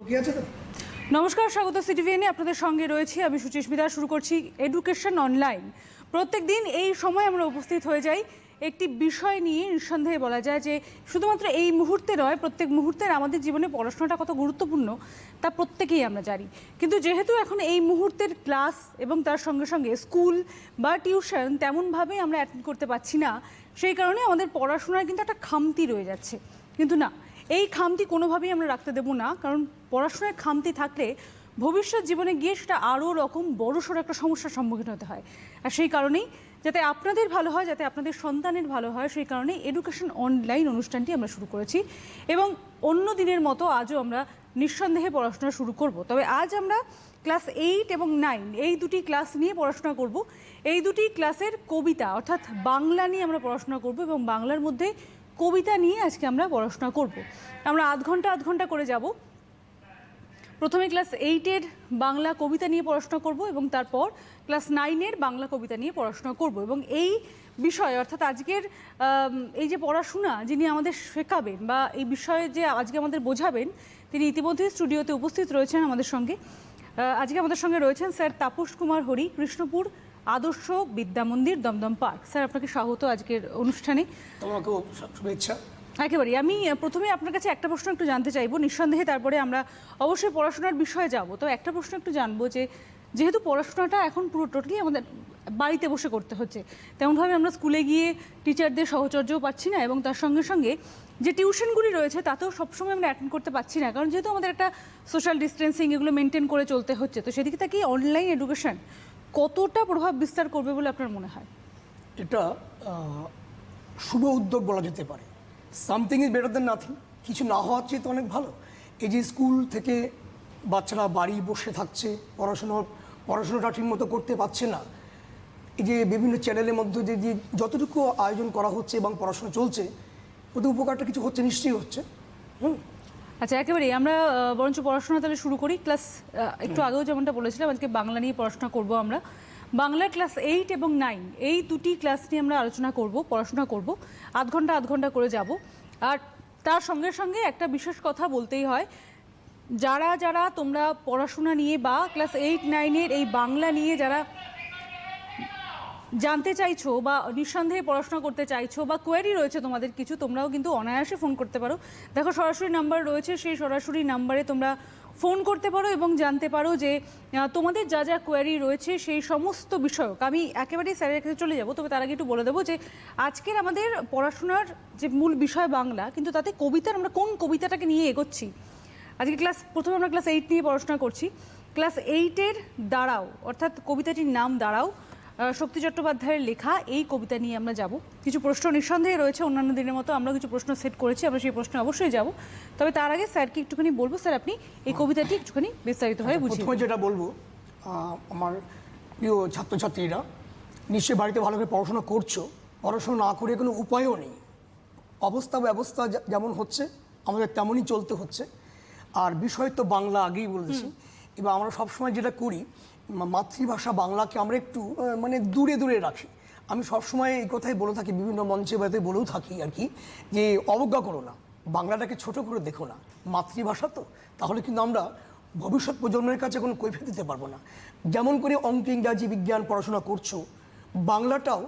কি আছে তো? নমস্কার, স্বাগত সিটিভিএনে। আপনাদের সঙ্গে রয়েছি আমি সুচিস্মিতা। শুরু করছি এডুকেশন অনলাইন। প্রত্যেক দিন এই সময় আমরা উপস্থিত হয়ে যাই একটি বিষয় নিয়ে। নিঃসন্দেহে বলা যায় যে শুধুমাত্র এই মুহূর্তে নয়, প্রত্যেক মুহূর্তের আমাদের জীবনে পড়াশোনাটা কত গুরুত্বপূর্ণ তা প্রত্যেকেই আমরা জানি। কিন্তু যেহেতু এখন এই মুহূর্তের ক্লাস এবং তার সঙ্গে সঙ্গে স্কুল বা টিউশন তেমনভাবে আমরা অ্যাটেন্ড করতে পারছি না, সেই কারণে আমাদের পড়াশোনার কিন্তু একটা খামতি রয়ে যাচ্ছে। কিন্তু না, এই খামতি কোনোভাবেই আমরা রাখতে দেবো না, কারণ পড়াশোনায় খামতি থাকলে ভবিষ্যৎ জীবনে গিয়ে সেটা আরও রকম বড়সড় একটা সমস্যার সম্মুখীন হতে হয়। আর সেই কারণেই যাতে আপনাদের ভালো হয়, যাতে আপনাদের সন্তানের ভালো হয়, সেই কারণে এডুকেশন অনলাইন অনুষ্ঠানটি আমরা শুরু করেছি। এবং অন্য দিনের মতো আজও আমরা নিঃসন্দেহে পড়াশোনা শুরু করব। তবে আজ আমরা ক্লাস 8 এবং 9 এই দুটি ক্লাস নিয়ে পড়াশোনা করব। এই দুটি ক্লাসের কবিতা অর্থাৎ বাংলা নিয়ে আমরা পড়াশোনা করব এবং বাংলার মধ্যে কবিতা নিয়ে আজকে আমরা পড়াশোনা করব। আমরা আধ ঘন্টা করে যাব। প্রথমে ক্লাস 8-এর বাংলা কবিতা নিয়ে পড়াশোনা করব এবং তারপর ক্লাস 9-এর বাংলা কবিতা নিয়ে পড়াশোনা করব। এবং এই বিষয় অর্থাৎ আজকের এই যে পড়াশোনা যিনি আমাদের শেখাবেন বা এই বিষয়ে যে আজকে আমাদের বোঝাবেন, তিনি ইতিমধ্যে স্টুডিওতে উপস্থিত রয়েছেন আমাদের সঙ্গে। আজকে আমাদের সঙ্গে রয়েছেন স্যার তাপস কুমার হরি, কৃষ্ণপুর আদর্শ বিদ্যা মন্দির, দমদম পার্ক। স্যার, আপনাকে স্বাগত আজকের অনুষ্ঠানে। তোমাকেও শুভেচ্ছা। একেবারেই। আমি প্রথমে আপনার কাছে একটা প্রশ্ন একটু জানতে চাইবো, নিঃসন্দেহে তারপরে আমরা অবশ্যই পড়াশোনার বিষয়ে যাব। তো একটা প্রশ্ন একটু জানবো যে যেহেতু পড়াশোনাটা এখন পুরো টোটালি আমাদের বাড়িতে বসে করতে হচ্ছে, তেমনভাবে আমরা স্কুলে গিয়ে টিচারদের সহচর্যও পাচ্ছি না এবং তার সঙ্গে সঙ্গে যে টিউশনগুলি রয়েছে তাতেও সবসময় আমরা অ্যাটেন্ড করতে পারছি না, কারণ যেহেতু আমাদের একটা সোশ্যাল ডিস্টেন্সিং এগুলো মেনটেন করে চলতে হচ্ছে। তো সেদিকে থেকে অনলাইন এডুকেশন কতটা প্রভাব বিস্তার করবে বলে আপনার মনে হয়? এটা শুভ উদ্যোগ বলা যেতে পারে। Something is better then nothing. কিছু না হওয়ার চেয়ে তো অনেক ভালো। এই যে স্কুল থেকে বাচ্চারা বাড়ি বসে থাকছে, পড়াশোনাটা ঠিকমতো করতে পারছে না, এই যে বিভিন্ন চ্যানেলের মধ্যে যে যতটুকু আয়োজন করা হচ্ছে এবং পড়াশোনা চলছে, ওতে উপকারটা কিছু হচ্ছে, নিশ্চয়ই হচ্ছে। আচ্ছা, একেবারেই। আমরা বরঞ্চ পড়াশোনা তাহলে শুরু করি। ক্লাস একটু আগেও যেমনটা বলেছিলাম, আজকে বাংলা নিয়ে পড়াশোনা করব আমরা। বাংলার ক্লাস 8 এবং 9 এই দুটি ক্লাস নিয়ে আমরা আলোচনা করব, পড়াশোনা করব। আধ ঘন্টা করে যাব। আর তার সঙ্গে সঙ্গে একটা বিশেষ কথা বলতেই হয়, যারা যারা তোমরা পড়াশোনা নিয়ে বা ক্লাস 8-9-এর এই বাংলা নিয়ে যারা জানতে চাইছো বা নিঃসন্দেহে পড়াশোনা করতে চাইছো বা কোয়েরি রয়েছে তোমাদের কিছু, তোমরাও কিন্তু অনায়াসে ফোন করতে পারো। দেখো, সরাসরি নাম্বার রয়েছে, সেই সরাসরি নাম্বারে তোমরা ফোন করতে পারো এবং জানতে পারো যে তোমাদের যা যা কোয়েরি রয়েছে সেই সমস্ত বিষয়ক। আমি একেবারেই স্যারের কাছে চলে যাব, তবে তার আগে একটু বলে দেবো যে আজকের আমাদের পড়াশোনার যে মূল বিষয় বাংলা, কিন্তু তাতে কবিতার আমরা কোন কবিতাটাকে নিয়ে এগোচ্ছি। আজকে প্রথমে আমরা ক্লাস 8 নিয়ে পড়াশোনা করছি। ক্লাস 8-এর দাঁড়াও অর্থাৎ কবিতাটির নাম দাঁড়াও, শক্তি চট্টোপাধ্যায়ের লেখা এই কবিতা নিয়ে আমরা যাব। কিছু প্রশ্ন নিঃসন্দেহে রয়েছে, অন্যান্য দিনের মতো আমরা কিছু প্রশ্ন সেট করেছি, আমরা সেই প্রশ্নে অবশ্যই যাব। তবে তার আগে স্যারকে একটুখানি বলবো, স্যার আপনি এই কবিতাটি একটুখানি বিস্তারিতভাবে বুঝিয়ে। প্রথমে যেটা বলবো, আমার প্রিয় ছাত্রছাত্রীরা নিশ্চয়ই বাড়িতে ভালো করে পড়াশোনা করছো। পড়াশোনা না করে কোনো উপায়ও নেই। অবস্থা ব্যবস্থা যেমন হচ্ছে আমাদের তেমনই চলতে হচ্ছে। আর বিষয় তো বাংলা, আগেই বলেছি। এবার আমরা সবসময় যেটা করি, মাতৃভাষা বাংলাকে আমরা একটু মানে দূরে দূরে রাখি। আমি সবসময় এই কথাই বলে থাকি, বিভিন্ন মঞ্চে বাতে বলেও থাকি আর কি, যে অবজ্ঞা করো না, বাংলাটাকে ছোট করে দেখো না। মাতৃভাষা তো, তাহলে কিন্তু আমরা ভবিষ্যৎ প্রজন্মের কাছে কোনো কৈফিয়ত দিতে পারবো না। যেমন করে অঙ্ক, ইংরাজি, বিজ্ঞান পড়াশোনা করছো, বাংলাটাও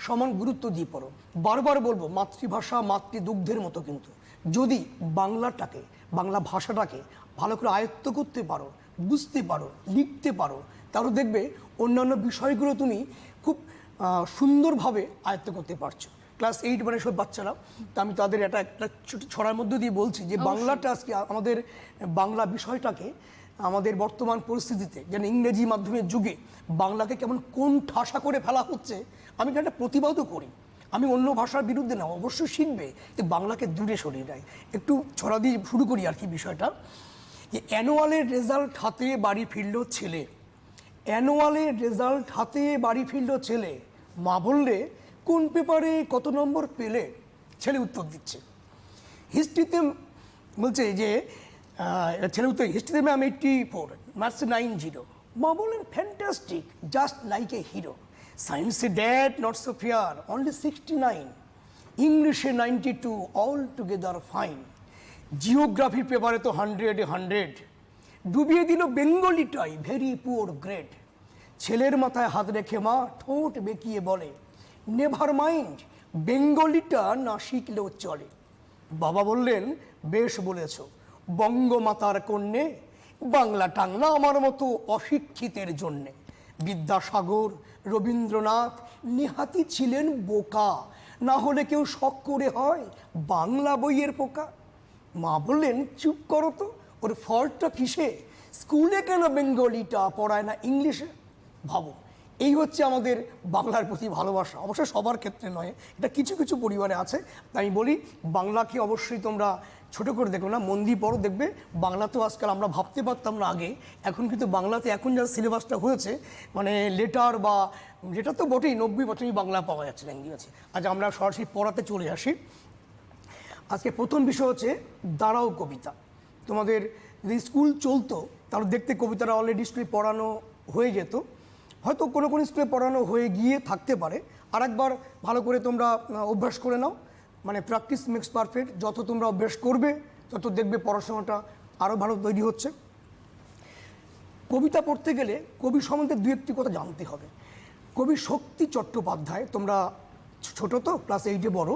সমান গুরুত্ব দিয়ে পড়ো। বারবার বলবো, মাতৃভাষা মাতৃদুগ্ধের মতো। কিন্তু যদি বাংলাটাকে, বাংলা ভাষাটাকে ভালো করে আয়ত্ত করতে পারো, বুঝতে পারো, লিখতে পারো, তাহলে দেখবে অন্যান্য বিষয়গুলো তুমি খুব সুন্দরভাবে আয়ত্ত করতে পারছো। ক্লাস 8 মানে সব বাচ্চারা, তা আমি তাদের একটা ছোট ছড়ার মধ্যে দিয়ে বলছি যে বাংলাটা আজকে আমাদের বাংলা বিষয়টাকে আমাদের বর্তমান পরিস্থিতিতে, যেন ইংরেজি মাধ্যমের যুগে বাংলাকে কেমন কোন ঠাসা করে ফেলা হচ্ছে, আমি একটা প্রতিবাদও করি। আমি অন্য ভাষার বিরুদ্ধে না, অবশ্যই শিখবে, যে বাংলাকে দূরে সরিয়ে দেয়। একটু ছড়া দিয়ে শুরু করি আর কি বিষয়টা। যে অ্যানুয়ালের রেজাল্ট হাতে বাড়ি ফিরল ছেলে, অ্যানুয়ালের রেজাল্ট হাতে বাড়ি ফিরল ছেলে, মা বললে কোন পেপারে কত নম্বর পেলে, ছেলে উত্তর দিচ্ছে। হিস্ট্রিতে বলছে যে ছেলে উত্তর, হিস্ট্রিতে ম্যাম 84, ম্যাথসে 90, মা বললেন fantastic, just like a hero. সায়েন্সে dad not so fair, only 69, ইংলিশে 92, অল টুগেদার ফাইন। জিওগ্রাফি পেপারে তো 100, ডুবিয়ে দিল বেঙ্গলিটাই, ভেরি পুয়ার গ্রেড। ছেলের মাথায় হাত রেখে মা ঠোঁট বেঁকিয়ে বলে, নেভার মাইন্ড, বেঙ্গলিটা না শিখলেও চলে। বাবা বললেন, বেশ বলেছ, বঙ্গমাতার কন্যে, বাংলা টাংলা আমার মতো অশিক্ষিতের জন্যে। বিদ্যাসাগর, রবীন্দ্রনাথ নেহাতি ছিলেন বোকা, না হলে কেউ শখ করে হয় বাংলা বইয়ের পোকা। মা বললেন, চুপ করো তো, ওর ফল্টটা কিসে? স্কুলে কেন বেঙ্গলিটা পড়ায় না ইংলিশে? ভাবো, এই হচ্ছে আমাদের বাংলার প্রতি ভালোবাসা। অবশ্যই সবার ক্ষেত্রে নয়, এটা কিছু কিছু পরিবারে আছে। তাই আমি বলি, বাংলাকে অবশ্যই তোমরা ছোট করে দেখো না, মন দিয়ে পড়ো, দেখবে বাংলাতেও আজকাল আমরা ভাবতে পারতাম না আগে, এখন কিন্তু বাংলাতে এখন যা সিলেবাসটা হয়েছে, মানে লেটার বা লেটার তো বটেই, 90% বাংলা পাওয়া যাচ্ছে ল্যাঙ্গুয়েজে। আজ আমরা সরাসরি পড়াতে চলে আসি। আজকে প্রথম বিষয় হচ্ছে দাঁড়াও কবিতা। তোমাদের যদি স্কুল চলতো তাহলে দেখতে কবিতাটা অলরেডি স্কুলে পড়ানো হয়ে যেত, হয়তো কোনো কোনো স্কুলে পড়ানো হয়ে গিয়ে থাকতে পারে। আর একবার ভালো করে তোমরা অভ্যাস করে নাও, মানে প্র্যাকটিস মেক্স পারফেক্ট। যত তোমরা অভ্যাস করবে তত দেখবে পড়াশোনাটা আরও ভালো তৈরি হচ্ছে। কবিতা পড়তে গেলে কবি সম্বন্ধে দু একটি কথা জানতে হবে। কবি শক্তি চট্টোপাধ্যায়, তোমরা ছোটো তো, ক্লাস 8-এ বড়,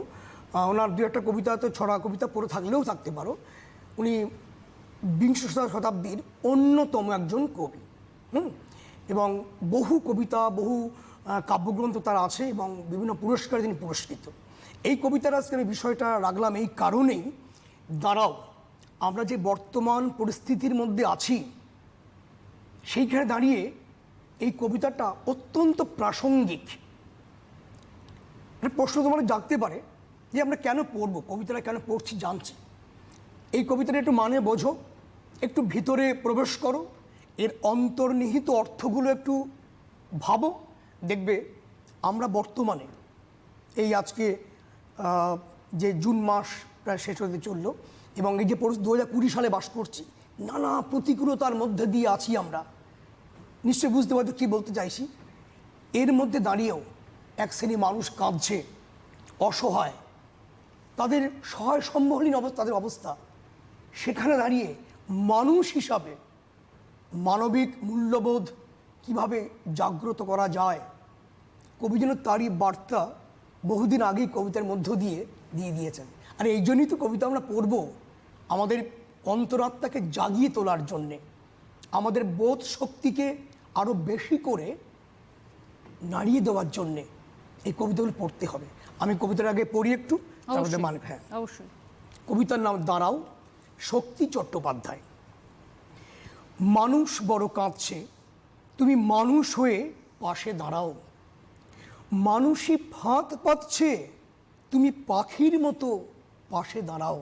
ওনার দু একটা কবিতা, তো ছড়া কবিতা পড়ে থাকলেও থাকতে পারো। উনি বিংশ শতাব্দীর অন্যতম একজন কবি, এবং বহু কবিতা, বহু কাব্যগ্রন্থ তার আছে এবং বিভিন্ন পুরস্কারে তিনি পুরস্কৃত। এই কবিতার আজকে আমি বিষয়টা রাখলাম এই কারণেই, দাঁড়াও, আমরা যে বর্তমান পরিস্থিতির মধ্যে আছি সেইখানে দাঁড়িয়ে এই কবিতাটা অত্যন্ত প্রাসঙ্গিক। প্রশ্ন তোমার জাগতে পারে যে আমরা কেন পড়বো, কবিতাটা কেন পড়ছি জানছি। এই কবিতাটা একটু মানে বোঝো, একটু ভিতরে প্রবেশ করো, এর অন্তর্নিহিত অর্থগুলো একটু ভাবো, দেখবে আমরা বর্তমানে এই আজকে যে জুন মাস প্রায় শেষ হতে চললো, এবং এই যে 2020 সালে বাস করছি, নানা প্রতিকূলতার মধ্যে দিয়ে আছি আমরা। নিশ্চয়ই বুঝতে পারছো কী বলতে চাইছি। এর মধ্যে দাঁড়িয়েও এক শ্রেণী মানুষ কাঁদছে, অসহায়, তাদের সহায় সম্বলহীন অবস্থা, তাদের অবস্থা। সেখানে দাঁড়িয়ে মানুষ হিসাবে মানবিক মূল্যবোধ কিভাবে জাগ্রত করা যায়, কবি যেন তারই বার্তা বহুদিন আগেই কবিতার মধ্য দিয়ে দিয়েছেন। আর এই জন্যই তো কবিতা আমরা পড়ব, আমাদের অন্তরাত্মাকে জাগিয়ে তোলার জন্যে, আমাদের বোধ শক্তিকে আরও বেশি করে নাড়িয়ে দেওয়ার জন্যে এই কবিতাগুলো পড়তে হবে। আমি কবিতার আগে পড়ি একটু, তাহলে মানে, হ্যাঁ অবশ্যই। কবিতার নাম দাঁড়াও, শক্তি চট্টোপাধ্যায়। মানুষ বড় কাঁদছে, তুমি মানুষ হয়ে পাশে দাঁড়াও। মানুষই ফাঁদ পাতছে, তুমি পাখির মতো পাশে দাঁড়াও।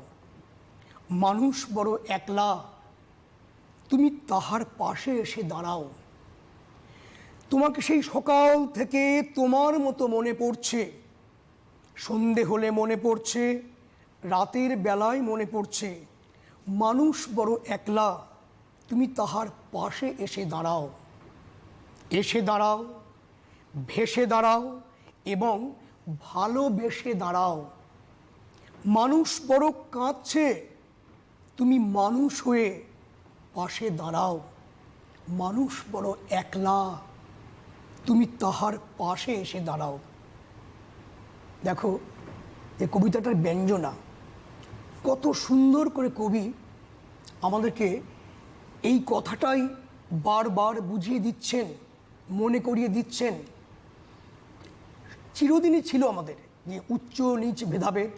মানুষ বড় একলা, তুমি তাহার পাশে এসে দাঁড়াও। তোমাকে সেই সকাল থেকে তোমার মতো মনে পড়ছে, সন্ধে হলে মনে পড়ছে, রাতের বেলায় মনে পড়ছে। মানুষ বড় একলা, তুমি তাহার পাশে এসে দাঁড়াও। এসে দাঁড়াও, ভেসে দাঁড়াও এবং ভালোবেসে দাঁড়াও। মানুষ বড় কাঁদছে, তুমি মানুষ হয়ে পাশে দাঁড়াও। মানুষ বড় একলা, তুমি তাহার পাশে এসে দাঁড়াও। দেখো, এই কবিতাটার ব্যঞ্জনা কত সুন্দর করে কবি আমাদেরকে এই কথাটাই বারবার বুঝিয়ে দিচ্ছেন, মনে করিয়ে দিচ্ছেন। চিরদিনই ছিল আমাদের যে উচ্চ নিচ ভেদাভেদ,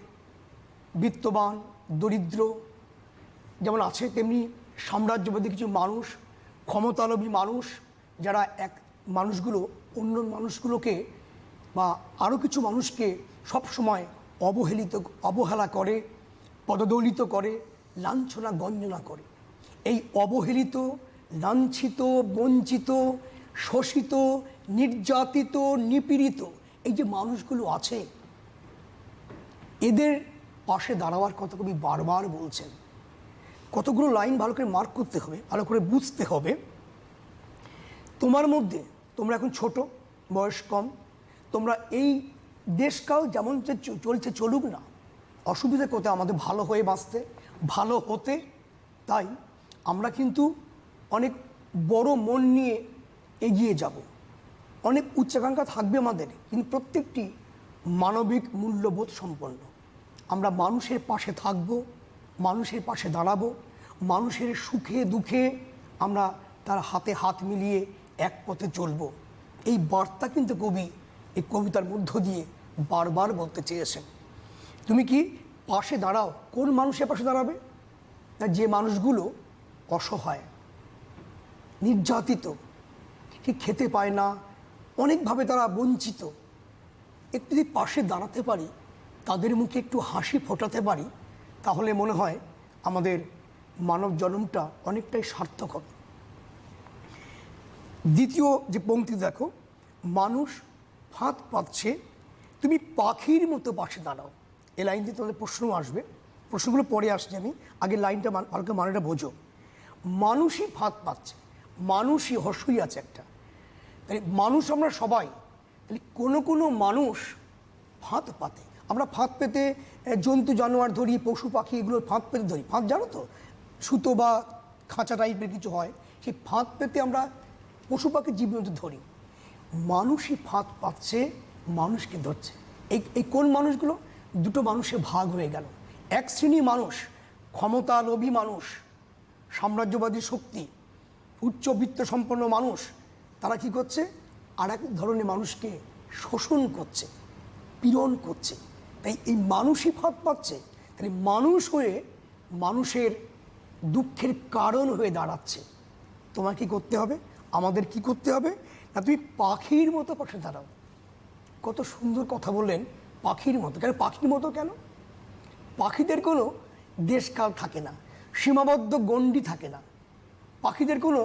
বিত্তবান দরিদ্র যেমন আছে, তেমনি সাম্রাজ্যবাদী কিছু মানুষ, ক্ষমতালোভী মানুষ, যারা এক মানুষগুলো অন্য মানুষগুলোকে বা আরও কিছু মানুষকে সবসময় অবহেলা করে, পদদলিত করে, লাঞ্ছনা গঞ্জনা করে। এই অবহেলিত, লাঞ্ছিত, বঞ্চিত, শোষিত, নির্যাতিত, নিপীড়িত এই যে মানুষগুলো আছে, এদের পাশে দাঁড়াবার কথা কবি বারবার বলছেন। কতগুলো লাইন ভালো করে মার্ক করতে হবে, ভালো করে বুঝতে হবে। তোমার মধ্যে, তোমরা এখন ছোট, বয়স কম, তোমরা এই দেশকাল যেমন চলছে চলুক না, অসুবিধা কোথায় আমাদের ভালো হয়ে বাঁচতে, ভালো হতে। তাই আমরা কিন্তু অনেক বড় মন নিয়ে এগিয়ে যাব, অনেক উচ্চাকাঙ্ক্ষা থাকবে আমাদের, কিন্তু প্রত্যেকটি মানবিক মূল্যবোধ সম্পন্ন। আমরা মানুষের পাশে থাকব, মানুষের পাশে দাঁড়াবো, মানুষের সুখে দুঃখে আমরা তার হাতে হাত মিলিয়ে এক পথে চলব। এই বার্তা কিন্তু কবি এই কবিতার মধ্য দিয়ে বারবার বলতে চেয়েছেন। তুমি কি পাশে দাঁড়াও? কোন মানুষের পাশে দাঁড়াবে? না, যে মানুষগুলো অসহায়, নির্যাতিত, ঠিক খেতে পায় না, অনেকভাবে তারা বঞ্চিত, একটু যদি পাশে দাঁড়াতে পারি, তাদের মুখে একটু হাসি ফোটাতে পারি, তাহলে মনে হয় আমাদের মানব জন্মটা অনেকটাই সার্থক হবে। দ্বিতীয় যে পংক্তি দেখো, মানুষ ফাঁদ পাতছে, তুমি পাখির মতো পাশে দাঁড়াও। এই লাইন দিয়ে তোমাদের প্রশ্ন আসবে, প্রশ্নগুলো পরে আসছে, আমি আগে লাইনটা ভালো করে মানেটা বোঝো। মানুষই ফাঁদ পাচ্ছে, মানুষই হর্ষই আছে একটা, তাই মানুষ আমরা সবাই, তাহলে কোনো মানুষ ফাঁদ পাতে। আমরা ফাঁদ পেতে জন্তু জানোয়ার ধরি, পশু পাখি, এগুলো ফাঁদ পেতে ধরি। ফাঁদ জানো তো, সুতো বা খাঁচা টাইপের কিছু হয়, সেই ফাঁদ পেতে আমরা পশু পাখি জীবজন্তু ধরি। মানুষই ফাঁদ পাচ্ছে, মানুষকে ধরছে। এই কোন মানুষগুলো? দুটো মানুষে ভাগ হয়ে গেল। এক শ্রেণী মানুষ, ক্ষমতা লোভী মানুষ, সাম্রাজ্যবাদী শক্তি, উচ্চবিত্ত সম্পন্ন মানুষ, তারা কি করছে? আর এক ধরনের মানুষকে শোষণ করছে, পীড়ন করছে। তাই এই মানুষই ফাঁদ পাচ্ছে। তাই মানুষ হয়ে মানুষের দুঃখের কারণ হয়ে দাঁড়াচ্ছে। তোমার কি করতে হবে? আমাদের কি করতে হবে? না, তুমি পাখির মতো পাশে দাঁড়াও। কত সুন্দর কথা বললেন, পাখির মতো। কেন পাখির মতো? কেন? পাখিদের কোনো দেশকাল থাকে না, সীমাবদ্ধ গণ্ডি থাকে না। পাখিদের কোনো,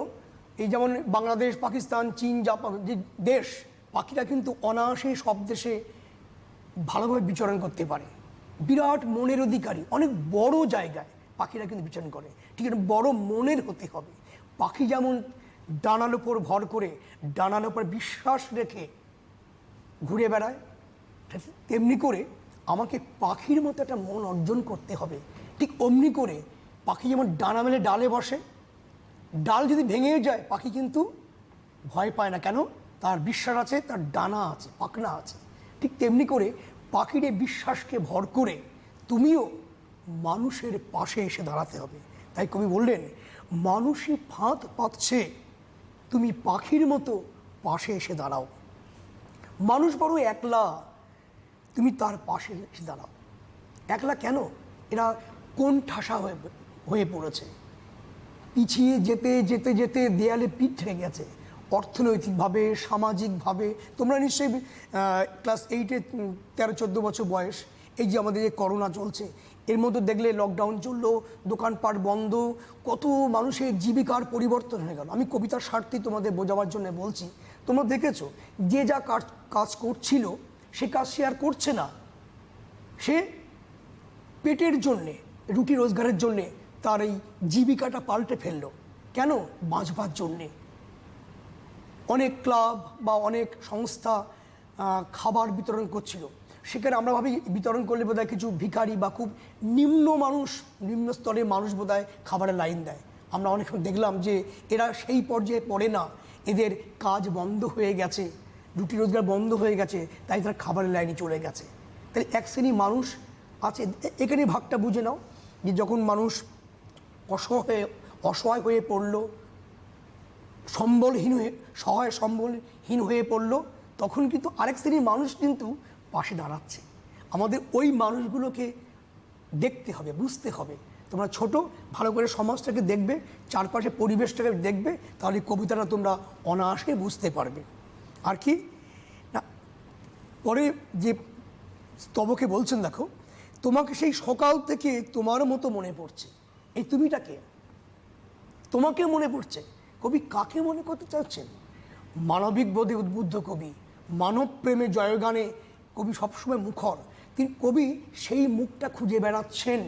এই যেমন বাংলাদেশ, পাকিস্তান, চীন, জাপান যে দেশ, পাখিরা কিন্তু অনায়াসেই সব দেশে ভালোভাবে বিচরণ করতে পারে। বিরাট মনের অধিকারী, অনেক বড় জায়গায় পাখিরা কিন্তু বিচরণ করে। ঠিক আছে, বড় মনের হতে হবে। পাখি যেমন ডানার উপর ভর করে, ডানার উপর বিশ্বাস রেখে ঘুরে বেড়ায়, তেমনি করে আমাকে পাখির মতো একটা মন অর্জন করতে হবে। ঠিক অমনি করে পাখি যেমন ডানা মেলে ডালে বসে, ডাল যদি ভেঙে যায় পাখি কিন্তু ভয় পায় না। কেন? তার বিশ্বাস আছে, তার ডানা আছে, পাখনা আছে। ঠিক তেমনি করে পাখির এই বিশ্বাসকে ভর করে তুমিও মানুষের পাশে এসে দাঁড়াতে হবে। তাই কবি বললেন, মানুষই ফাঁদ পাতছে, তুমি পাখির মতো পাশে এসে দাঁড়াও। মানুষ বড় একলা, তুমি তার পাশে এসে দাঁড়াও। একলা কেন? এরা কোন ঠাসা হয়ে পড়েছে, পিছিয়ে যেতে যেতে যেতে দেয়ালে পিঠ ঠেকে গেছে, অর্থনৈতিকভাবে, সামাজিকভাবে। তোমরা নিশ্চয়ই ক্লাস 8-এ 13-14 বছর বয়স, এই যে আমাদের যে করোনা চলছে, এর মধ্যে দেখলে লকডাউন চললো, দোকানপাট বন্ধ, কত মানুষের জীবিকার পরিবর্তন হয়ে গেল। আমি কবিতার স্বার্থে তোমাদের বোঝাবার জন্য বলছি। তোমরা দেখেছো, যে যা কাজ করছিল সে কাজ সে আর করছে না। সে পেটের জন্যে, রুটি রোজগারের জন্যে তার এই জীবিকাটা পাল্টে ফেললো। কেন? বাঁচবার জন্যে। অনেক ক্লাব বা অনেক সংস্থা খাবার বিতরণ করছিল, সেখানে আমরা ভাবি বিতরণ করলে বোধহয় কিছু ভিখারি বা খুব নিম্ন মানুষ, নিম্ন স্তরের মানুষ বোধহয় খাবারের লাইন দেয়। আমরা অনেক দেখলাম যে এরা সেই পর্যায়ে পড়ে না, এদের কাজ বন্ধ হয়ে গেছে, রুটি রোজগার বন্ধ হয়ে গেছে, তাই তারা খাবারের লাইনে চলে গেছে। তাই এক শ্রেণী মানুষ আছে। এখানে ভাগটা বুঝে নাও যে যখন মানুষ অসহায় হয়ে পড়লো, সম্বলহীন হয়ে পড়লো, তখন কিন্তু আরেক শ্রেণীর মানুষ কিন্তু পাশে দাঁড়াচ্ছে। আমাদের ওই মানুষগুলোকে দেখতে হবে, বুঝতে হবে। তোমরা ছোট, ভালো করে সমাজটাকে দেখবে, চারপাশে পরিবেশটাকে দেখবে, তাহলে কবিতাটা তোমরা অনায়াসে বুঝতে পারবে। আর কি না, পরে যে স্তবকে বলছেন, দেখো, তোমাকে সেই সকাল থেকে তোমার মতো মনে পড়ছে। এই তুমিটাকে, তোমাকে মনে পড়ছে। কবি কাকে মনে করতে চাচ্ছেন? মানবিক বোধে উদ্বুদ্ধ কবি, মানব প্রেমে জয়গানে কবি সবসময় মুখর। তিনি কবি সেই মুখটা খুঁজে বেড়াচ্ছেন,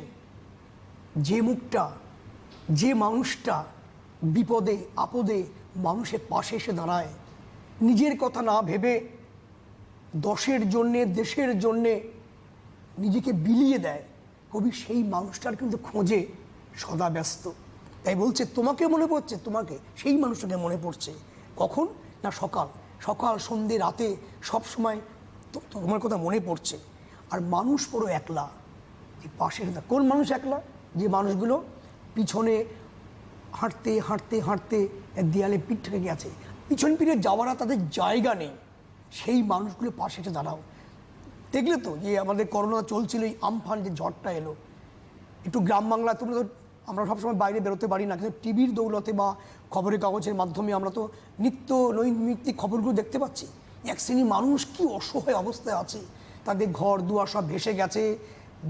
যে মুখটা, যে মানুষটা বিপদে আপদে মানুষের পাশে এসে দাঁড়ায়, নিজের কথা না ভেবে দশের জন্যে, দেশের জন্যে নিজেকে বিলিয়ে দেয়। কবি সেই মানুষটার কিন্তু খোঁজে সদা ব্যস্ত। তাই বলছে তোমাকে মনে পড়ছে, তোমাকে সেই মানুষটাকে মনে পড়ছে। কখন না সকাল সকাল সন্ধ্যে রাতে সব সময় তোমার কথা মনে পড়ছে। আর মানুষ পুরো একলা, যে পাশে কোন মানুষ একলা? যে মানুষগুলো পিছনে হাঁটতে হাঁটতে হাঁটতে দেয়ালে পিঠ থেকে গেছে, পিছন পিঠে যাওয়ারা তাদের জায়গা নেই, সেই মানুষগুলো পাশে এসে দাঁড়াও। দেখলে তো যে আমাদের করোনা চলছিল, এই আমফান যে ঝড়টা এলো, একটু গ্রাম বাংলা তোমরা তো, আমরা সবসময় বাইরে বেরোতে পারি না, কিন্তু টিভির দৌলতে বা খবরের কাগজের মাধ্যমে আমরা তো নিত্য নৈমিত্তিক খবরগুলো দেখতে পাচ্ছি। এক শ্রেণীর মানুষ কি অসহায় অবস্থায় আছে, তাদের ঘর দুয়ার সব ভেসে গেছে,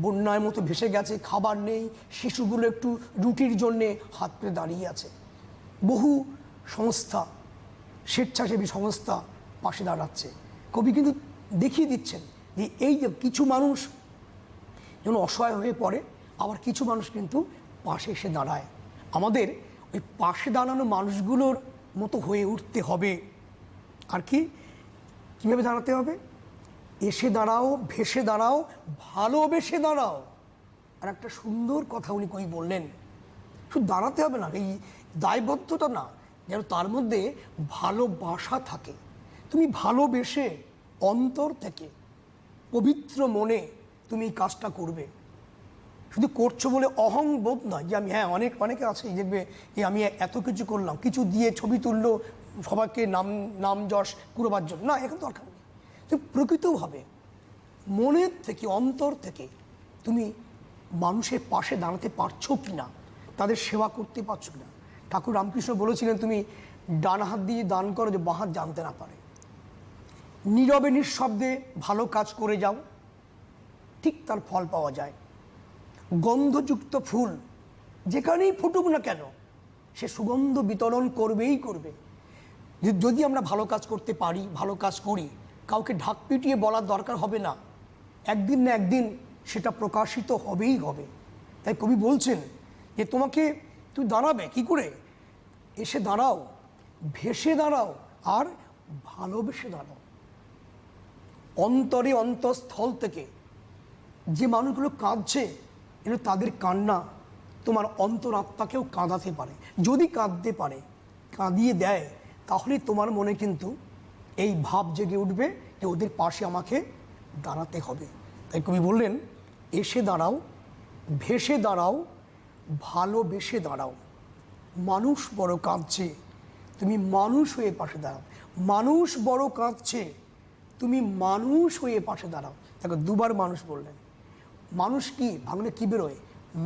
বন্যার মতো ভেসে গেছে, খাবার নেই, শিশুগুলো একটু রুটির জন্যে হাত পেতে দাঁড়িয়ে আছে। বহু সংস্থা, স্বেচ্ছাসেবী সংস্থা পাশে দাঁড়াচ্ছে। কবি কিন্তু দেখিয়ে দিচ্ছেন যে এই যে কিছু মানুষ যেন অসহায় হয়ে পড়ে, আবার কিছু মানুষ কিন্তু পাশে এসে দাঁড়ায়। আমাদের ওই পাশে দাঁড়ানো মানুষগুলোর মতো হয়ে উঠতে হবে। আর কি কীভাবে দাঁড়াতে হবে? এসে দাঁড়াও, ভেসে দাঁড়াও, ভালোবেসে দাঁড়াও। আর একটা সুন্দর কথা উনি কই বললেন, শুধু দাঁড়াতে হবে না, এই দায়বদ্ধতা না, যেন তার মধ্যে ভালোবাসা থাকে। তুমি ভালোবেসে অন্তর থেকে পবিত্র মনে তুমি এই কাজটা করবে। শুধু করছো বলে অহং বোধ নয়, যে আমি অনেকে আছে দেখবে যে আমি এত কিছু করলাম, কিছু দিয়ে ছবি তুললো সবাইকে নাম যশ কুড়োবার জন্য, না, এখন দরকার নেই। তুমি প্রকৃতভাবে মনের থেকে অন্তর থেকে তুমি মানুষের পাশে দাঁড়াতে পারছো কি না, তাদের সেবা করতে পারছো না। ঠাকুর রামকৃষ্ণ বলেছিলেন, তুমি ডান হাত দিয়ে দান করো যে বাঁ হাত জানতে না পারে। নীরবে নিঃশব্দে ভালো কাজ করে যাও, ঠিক তার ফল পাওয়া যায়। গন্ধযুক্ত ফুল যেখানেই ফুটুক না কেন, সে সুগন্ধ বিতরণ করবেই করবে। যদি আমরা ভালো কাজ করতে পারি, ভালো কাজ করি, কাউকে ঢাক পিটিয়ে বলার দরকার হবে না, একদিন না একদিন সেটা প্রকাশিত হবেই হবে। তাই কবি বলছেন যে তুই দাঁড়াবে কি করে? এসে দাঁড়াও, ভেসে দাঁড়াও, আর ভালোবেসে দাঁড়াও। অন্তরে অন্তঃস্থল থেকে যে মানুষগুলো কাঁদছে, এটা তাদের কান্না তোমার অন্তরাত্মাকেও কাঁদাতে পারে। যদি কাঁদতে পারে, কাঁদিয়ে দেয়, তাহলে তোমার মনে কিন্তু এই ভাব জেগে উঠবে যে ওদের পাশে আমাকে দাঁড়াতে হবে। তাই কবি বললেন, এসে দাঁড়াও, ভেসে দাঁড়াও, ভালোবেসে দাঁড়াও। মানুষ বড় কাঁদছে, তুমি মানুষ হয়ে পাশে দাঁড়াও। মানুষ বড় কাঁদছে, তুমি মানুষ হয়ে পাশে দাঁড়াও। দেখো, দুবার মানুষ বললেন। মানুষ কি ভাঙলে কি বেরোয়?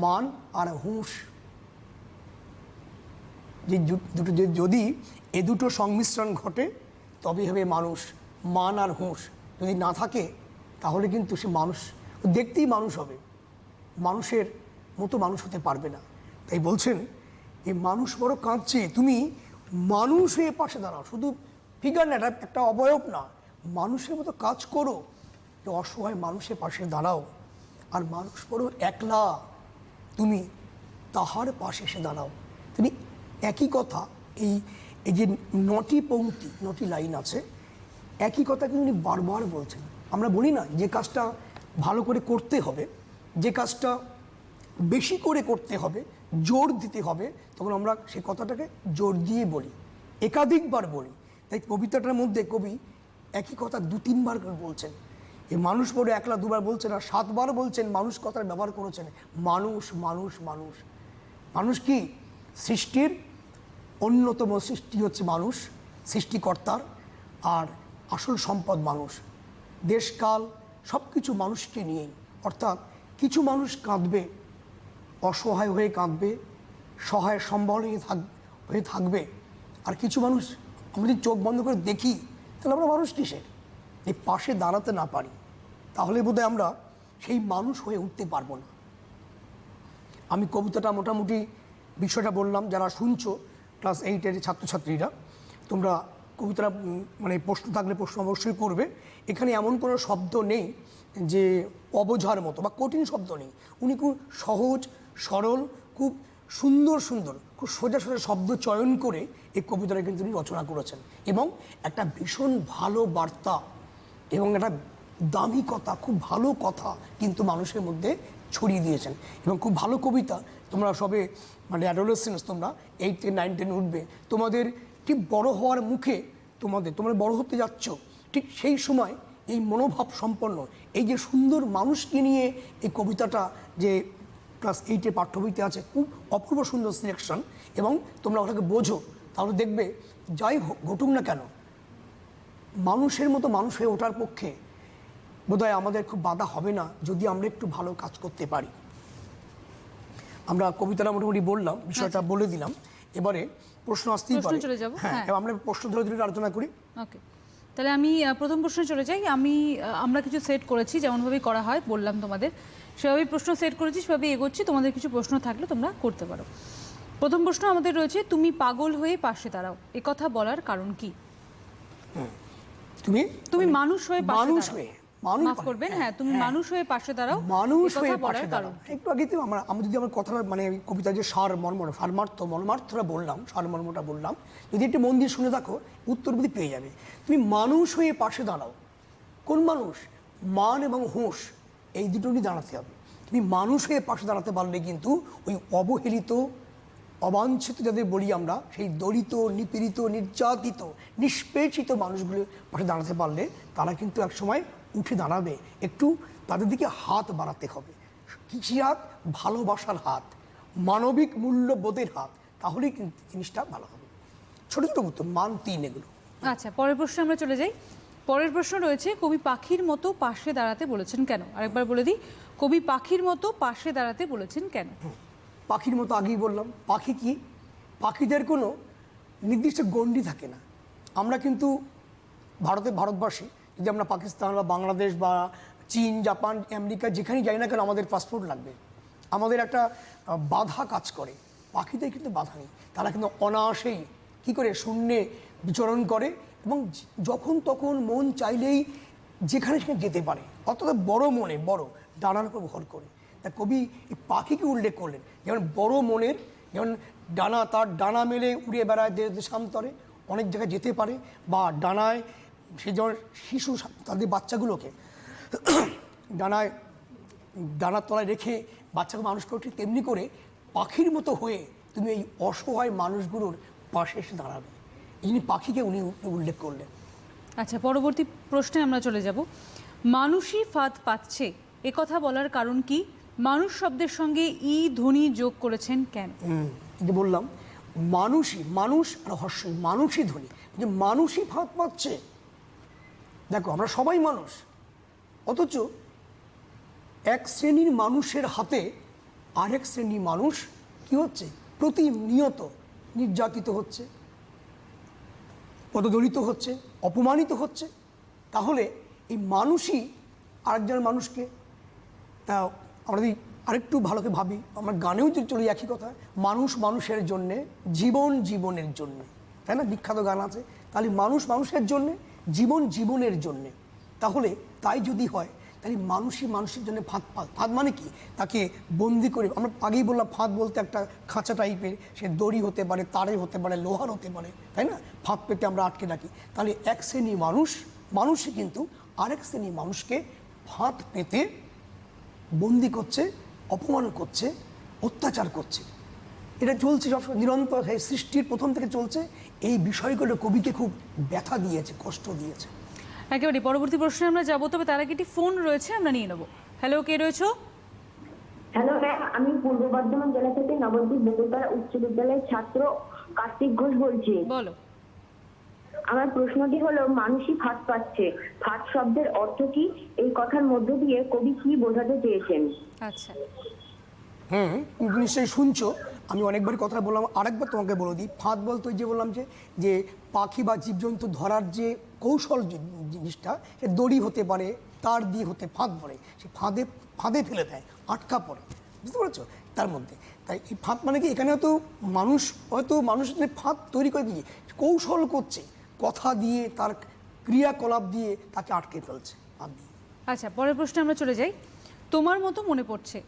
মান আর হুঁশ। যদি এ দুটো সংমিশ্রণ ঘটে তবে হবে মানুষ। মান আর হুঁশ যদি না থাকে, তাহলে কিন্তু সে মানুষ দেখতেই মানুষ হবে, মানুষের মতো মানুষ হতে পারবে না। তাই বলছেন যে মানুষ বড় কাঁদছে, তুমি মানুষ হয়ে পাশে দাঁড়াও। শুধু ফিগার না, এটা একটা অবয়ব না, মানুষের মতো কাজ করো, যে অসহায় মানুষের পাশে দাঁড়াও। আর মানুষ বড় একলা, তুমি তাহার পাশে এসে দাঁড়াও। তুমি একই কথা, এই যে 9টি পংক্তি, 9টি লাইন আছে, একই কথা কিন্তু উনি বারবার বলছেন। আমরা বলি না, যে কাজটা ভালো করে করতে হবে, যে কাজটা বেশি করে করতে হবে, জোর দিতে হবে, তখন আমরা সে কথাটাকে জোর দিয়ে বলি, একাধিকবার বলি। তাই কবিতাটার মধ্যে কবি একই কথা 2-3 বার করে বলছেন। এই মানুষ বড় একলা দুবার বলছেন, আর 7 বার বলছেন, মানুষ কথার ব্যবহার করেছেন। মানুষ মানুষ মানুষ মানুষ কি? সৃষ্টির অন্যতম সৃষ্টি হচ্ছে মানুষ, সৃষ্টিকর্তার, আর আসল সম্পদ মানুষ। দেশকাল সব কিছু মানুষকে নিয়েই। অর্থাৎ কিছু মানুষ কাঁদবে, অসহায় হয়ে কাঁদবে, সহায় সম্বল হয়ে থাকবে। আর কিছু মানুষ আমরা যদি চোখ বন্ধ করে দেখি, তাহলে আমরা মানুষ কিসের? এই পাশে দাঁড়াতে না পারি, তাহলে বোধহয় আমরা সেই মানুষ হয়ে উঠতে পারবো না। আমি কবিতাটা মোটামুটি বিষয়টা বললাম। যারা শুনছো ক্লাস 8-এর ছাত্রছাত্রীরা, তোমরা কবিতাটা মানে প্রশ্ন থাকলে প্রশ্ন অবশ্যই করবে। এখানে এমন কোনো শব্দ নেই যে অবোঝার মতো বা কঠিন শব্দ নেই। উনি খুব সহজ সরল, খুব সুন্দর সুন্দর, খুব সোজা সোজা শব্দ চয়ন করে এই কবিতাটা কিন্তু উনি রচনা করেছেন, এবং একটা ভীষণ ভালো বার্তা এবং একটা দামি কথা, খুব ভালো কথা কিন্তু মানুষের মধ্যে ছড়িয়ে দিয়েছেন। এবং খুব ভালো কবিতা, তোমরা সবে মানে অ্যাডোলেসেন্স, তোমরা 8 থেকে 9, 10 উঠবে, তোমাদের ঠিক বড় হওয়ার মুখে তোমরা বড় হতে যাচ্ছ, ঠিক সেই সময় এই মনোভাব সম্পন্ন এই যে সুন্দর মানুষকে নিয়ে এই কবিতাটা যে ক্লাস 8-এ পাঠ্য বইতে আছে, খুব অপূর্ব সুন্দর সিলেকশন, এবং তোমরা ওটাকে বোঝো, তাহলে দেখবে যাই ঘটুক না কেন মানুষের মতো মানুষ হয়ে ওঠার পক্ষে বোধহয় আমাদের খুব বাধা হবে না, যদি আমরা একটু ভালো কাজ করতে পারি। আমরা কবিতাটা মোটামুটি বললাম, বিষয়টা বলে দিলাম, এবারে প্রশ্ন আসতেই পারে। চলে যাবো। হ্যাঁ, এবার আমরা প্রশ্ন ধরে ধরে আলোচনা করি। ওকে, তাহলে আমি প্রথম প্রশ্নে চলে যাই। আমরা কিছু সেট করেছি, যেমনভাবেই করা হয় বললাম তোমাদের, সেভাবেই প্রশ্ন সেট করেছি, সেভাবেই এগোচ্ছি। তোমাদের কিছু প্রশ্ন থাকলে তোমরা করতে পারো। প্রথম প্রশ্ন আমাদের রয়েছে, তুমি পাগল হয়ে পাশে দাঁড়াও, এ কথা বলার কারণ কি? তুমি মানুষ হয়ে মাফ করবেন, হ্যাঁ, তুমি মানুষ হয়ে পাশে দাঁড়াও, মানুষ হয়ে পাশে দাঁড়াও। একটু আগে তো আমরা যদি আমার কথা মানে কবিতা যে মর্মার্থটা বললাম, সারমর্মটা বললাম, যদি একটু মন দিয়ে শুনে থাকো উত্তর বুদ্ধি পেয়ে যাবে। তুমি মানুষ হয়ে পাশে দাঁড়াও। কোন মানুষ? মান এবং হুঁশ, এই দুটোই দাঁড়াতে হবে। তুমি মানুষ হয়ে পাশে দাঁড়াতে পারলে কিন্তু ওই অবহেলিত, অবাঞ্ছিত যাদের বলি আমরা, সেই দলিত, নিপীড়িত, নির্যাতিত, নিষ্পেষিত মানুষগুলো পাশে দাঁড়াতে পারলে তারা কিন্তু একসময় উঠে দাঁড়াবে। একটু তাদের দিকে হাত বাড়াতে হবে। কিছু হাত, ভালোবাসার হাত, মানবিক মূল্যবোধের হাত, তাহলেই কিন্তু জিনিসটা ভালো হবে। ছোট ছোট উত্তর, মান 3 এগুলো। আচ্ছা, পরের প্রশ্নে আমরা চলে যাই। পরের প্রশ্ন রয়েছে, কবি পাখির মতো পাশে দাঁড়াতে বলেছেন কেন? আরেকবার বলে দিই, কবি পাখির মতো পাশে দাঁড়াতে বলেছেন কেন? পাখির মতো আগেই বললাম। পাখি কি? পাখিদের কোনো নির্দিষ্ট গণ্ডি থাকে না। আমরা কিন্তু ভারতবাসী, যদি আমরা পাকিস্তান বা বাংলাদেশ বা চীন, জাপান, আমেরিকা যেখানেই যাই না কেন আমাদের পাসপোর্ট লাগবে, আমাদের একটা বাধা কাজ করে। পাখিদের কিন্তু বাধা নেই, তারা কিন্তু অনায়াসেই কী করে শূন্যে বিচরণ করে এবং যখন তখন মন চাইলেই যেখানে সেখানে যেতে পারে, অর্থাৎ বড় মনে, বড় ডানার উপর ভর করে। তা কবি এই পাখিকে উল্লেখ করলেন, যেমন বড় মনের, যেমন তার ডানা মেলে উড়ে বেড়ায় দেশান্তরে, অনেক জায়গায় যেতে পারে, বা ডানায় সে যেমন শিশু তাদের বাচ্চাগুলোকে ডানার তলায় রেখে বাচ্চাকে মানুষ করে, ঠিক তেমনি করে পাখির মতো হয়ে তুমি এই অসহায় মানুষগুলোর পাশে এসে দাঁড়াবে। যিনি পাখিকে উনি উল্লেখ করলেন। আচ্ছা, পরবর্তী প্রশ্নে আমরা চলে যাব। মানুষই ফাঁদ পাচ্ছে, এ কথা বলার কারণ কি? মানুষ শব্দের সঙ্গে ই ধ্বনি যোগ করেছেন কেন? যে বললাম, মানুষ আর হর্ষই, মানুষই ধ্বনি, যে মানুষই ফাঁদ পাচ্ছে। দেখো, আমরা সবাই মানুষ, অথচ এক শ্রেণীর মানুষের হাতে আরেক শ্রেণীর মানুষ কি হচ্ছে? প্রতিনিয়ত নির্যাতিত হচ্ছে, পদদলিত হচ্ছে, অপমানিত হচ্ছে। তাহলে এই মানুষই আরেকজন মানুষকে, তা আমরা যদি আরেকটু ভালোকে ভাবি, আমরা গানেও যদি চলি একই কথা, মানুষ মানুষের জন্যে, জীবন জীবনের জন্যে, তাই না? বিখ্যাত গান আছে। তাহলে মানুষ মানুষের জন্যে, জীবন জীবনের জন্যে। তাহলে তাই যদি হয়, তাহলে মানুষই মানুষের জন্য ফাঁদ মানে কি? তাকে বন্দি করে, আমরা আগেই বললাম ফাঁদ বলতে একটা খাঁচা টাইপের, সে দড়ি হতে পারে, তারে হতে পারে, লোহার হতে পারে, তাই না? ফাঁদ পেতে আমরা আটকে রাখি। তাহলে এক শ্রেণী মানুষই কিন্তু আরেক শ্রেণী মানুষকে ফাঁদ পেতে বন্দি করছে, অপমান করছে, অত্যাচার করছে। এটা চলছে সবসময়, নিরন্তর, সৃষ্টির প্রথম থেকে চলছে। এই বিষয়গুলো কবিকে খুব ব্যথা দিয়েছে, কষ্ট দিয়েছে। একেবারে পরবর্তী প্রশ্নে আমরা যাবো, তবে তার আগে একটি ফোন রয়েছে, আমরা নিয়ে নেবো। হ্যালো, কে রয়েছো? হ্যালো ম্যাম, আমি পূর্ব বর্ধমান জেলা থেকে নবদ্বীপ বকুলতলা উচ্চ বিদ্যালয়ের ছাত্র কার্তিক ঘোষ বলছি। বলো। আমার প্রশ্নটি হলো, মানুষই ফাঁদ পাচ্ছে, ফাঁদ শব্দের অর্থ কি? এই কথার মধ্য দিয়ে কবি কি বোঝাতে চেয়েছেন? আচ্ছা, তুমি নিশ্চয়ই শুনছো, আমি অনেকবার কথা বললাম, আরেকবার তোমাকে বলে দিই। ফাঁদ বলতে যে বললাম যে পাখি বা জীবজন্তু ধরার যে কৌশল জিনিসটা, সে দড়ি হতে পারে, তার দিয়ে হতে ফাঁদ পড়ে, সে ফাঁদে ফেলে দেয়, আটকা পড়ে, বুঝতে পারছো? তার মধ্যে তাই এই ফাঁদ মানে কি, এখানে হয়তো মানুষের ফাঁদ তৈরি করে দিয়ে কৌশল করছে, কথা দিয়ে, তার ক্রিয়াকলাপ দিয়ে তাকে আটকে ফেলছে ফাঁদ দিয়ে। আচ্ছা, পরের প্রশ্নে আমরা চলে যাই। তোমার মতো মনে পড়ছে,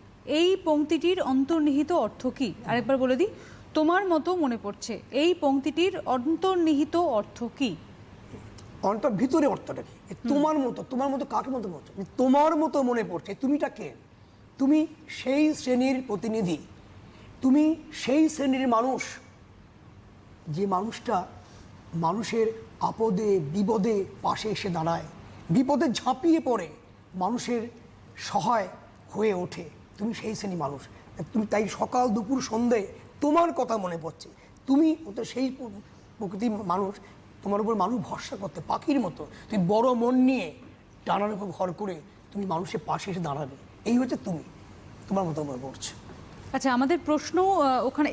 এই পংক্তিটির অন্তর্নিহিত অর্থ কি? আরেকবার বলে দিই, তোমার মতো মনে পড়ছে, এই পংক্তিটির অন্তর্নিহিত অর্থ কি? ভিতরে অর্থটা কি? তোমার মতো কাকে মতো পড়ছে? তোমার মতো মনে পড়ছে, তুমিটা কে? তুমি সেই শ্রেণীর প্রতিনিধি তুমি সেই শ্রেণীর মানুষ যে মানুষটা মানুষের আপদে বিপদে পাশে এসে দাঁড়ায়, বিপদে ঝাঁপিয়ে পড়ে মানুষের সহায় হয়ে ওঠে। তুমি সেই শ্রেণীর মানুষ। তুমি তাই সকাল দুপুর সন্ধে তোমার কথা মনে পড়ছে। তুমি তো সেই প্রকৃতির মানুষ, তোমার উপর মানুষ ভরসা করতে পাখির মতো। তুমি বড় মন নিয়ে ডানার উপর ভর করে তুমি মানুষের পাশে এসে দাঁড়াবে। এই হচ্ছে তুমি, তোমার মতো মনে পড়ছে। আচ্ছা, আমাদের প্রশ্ন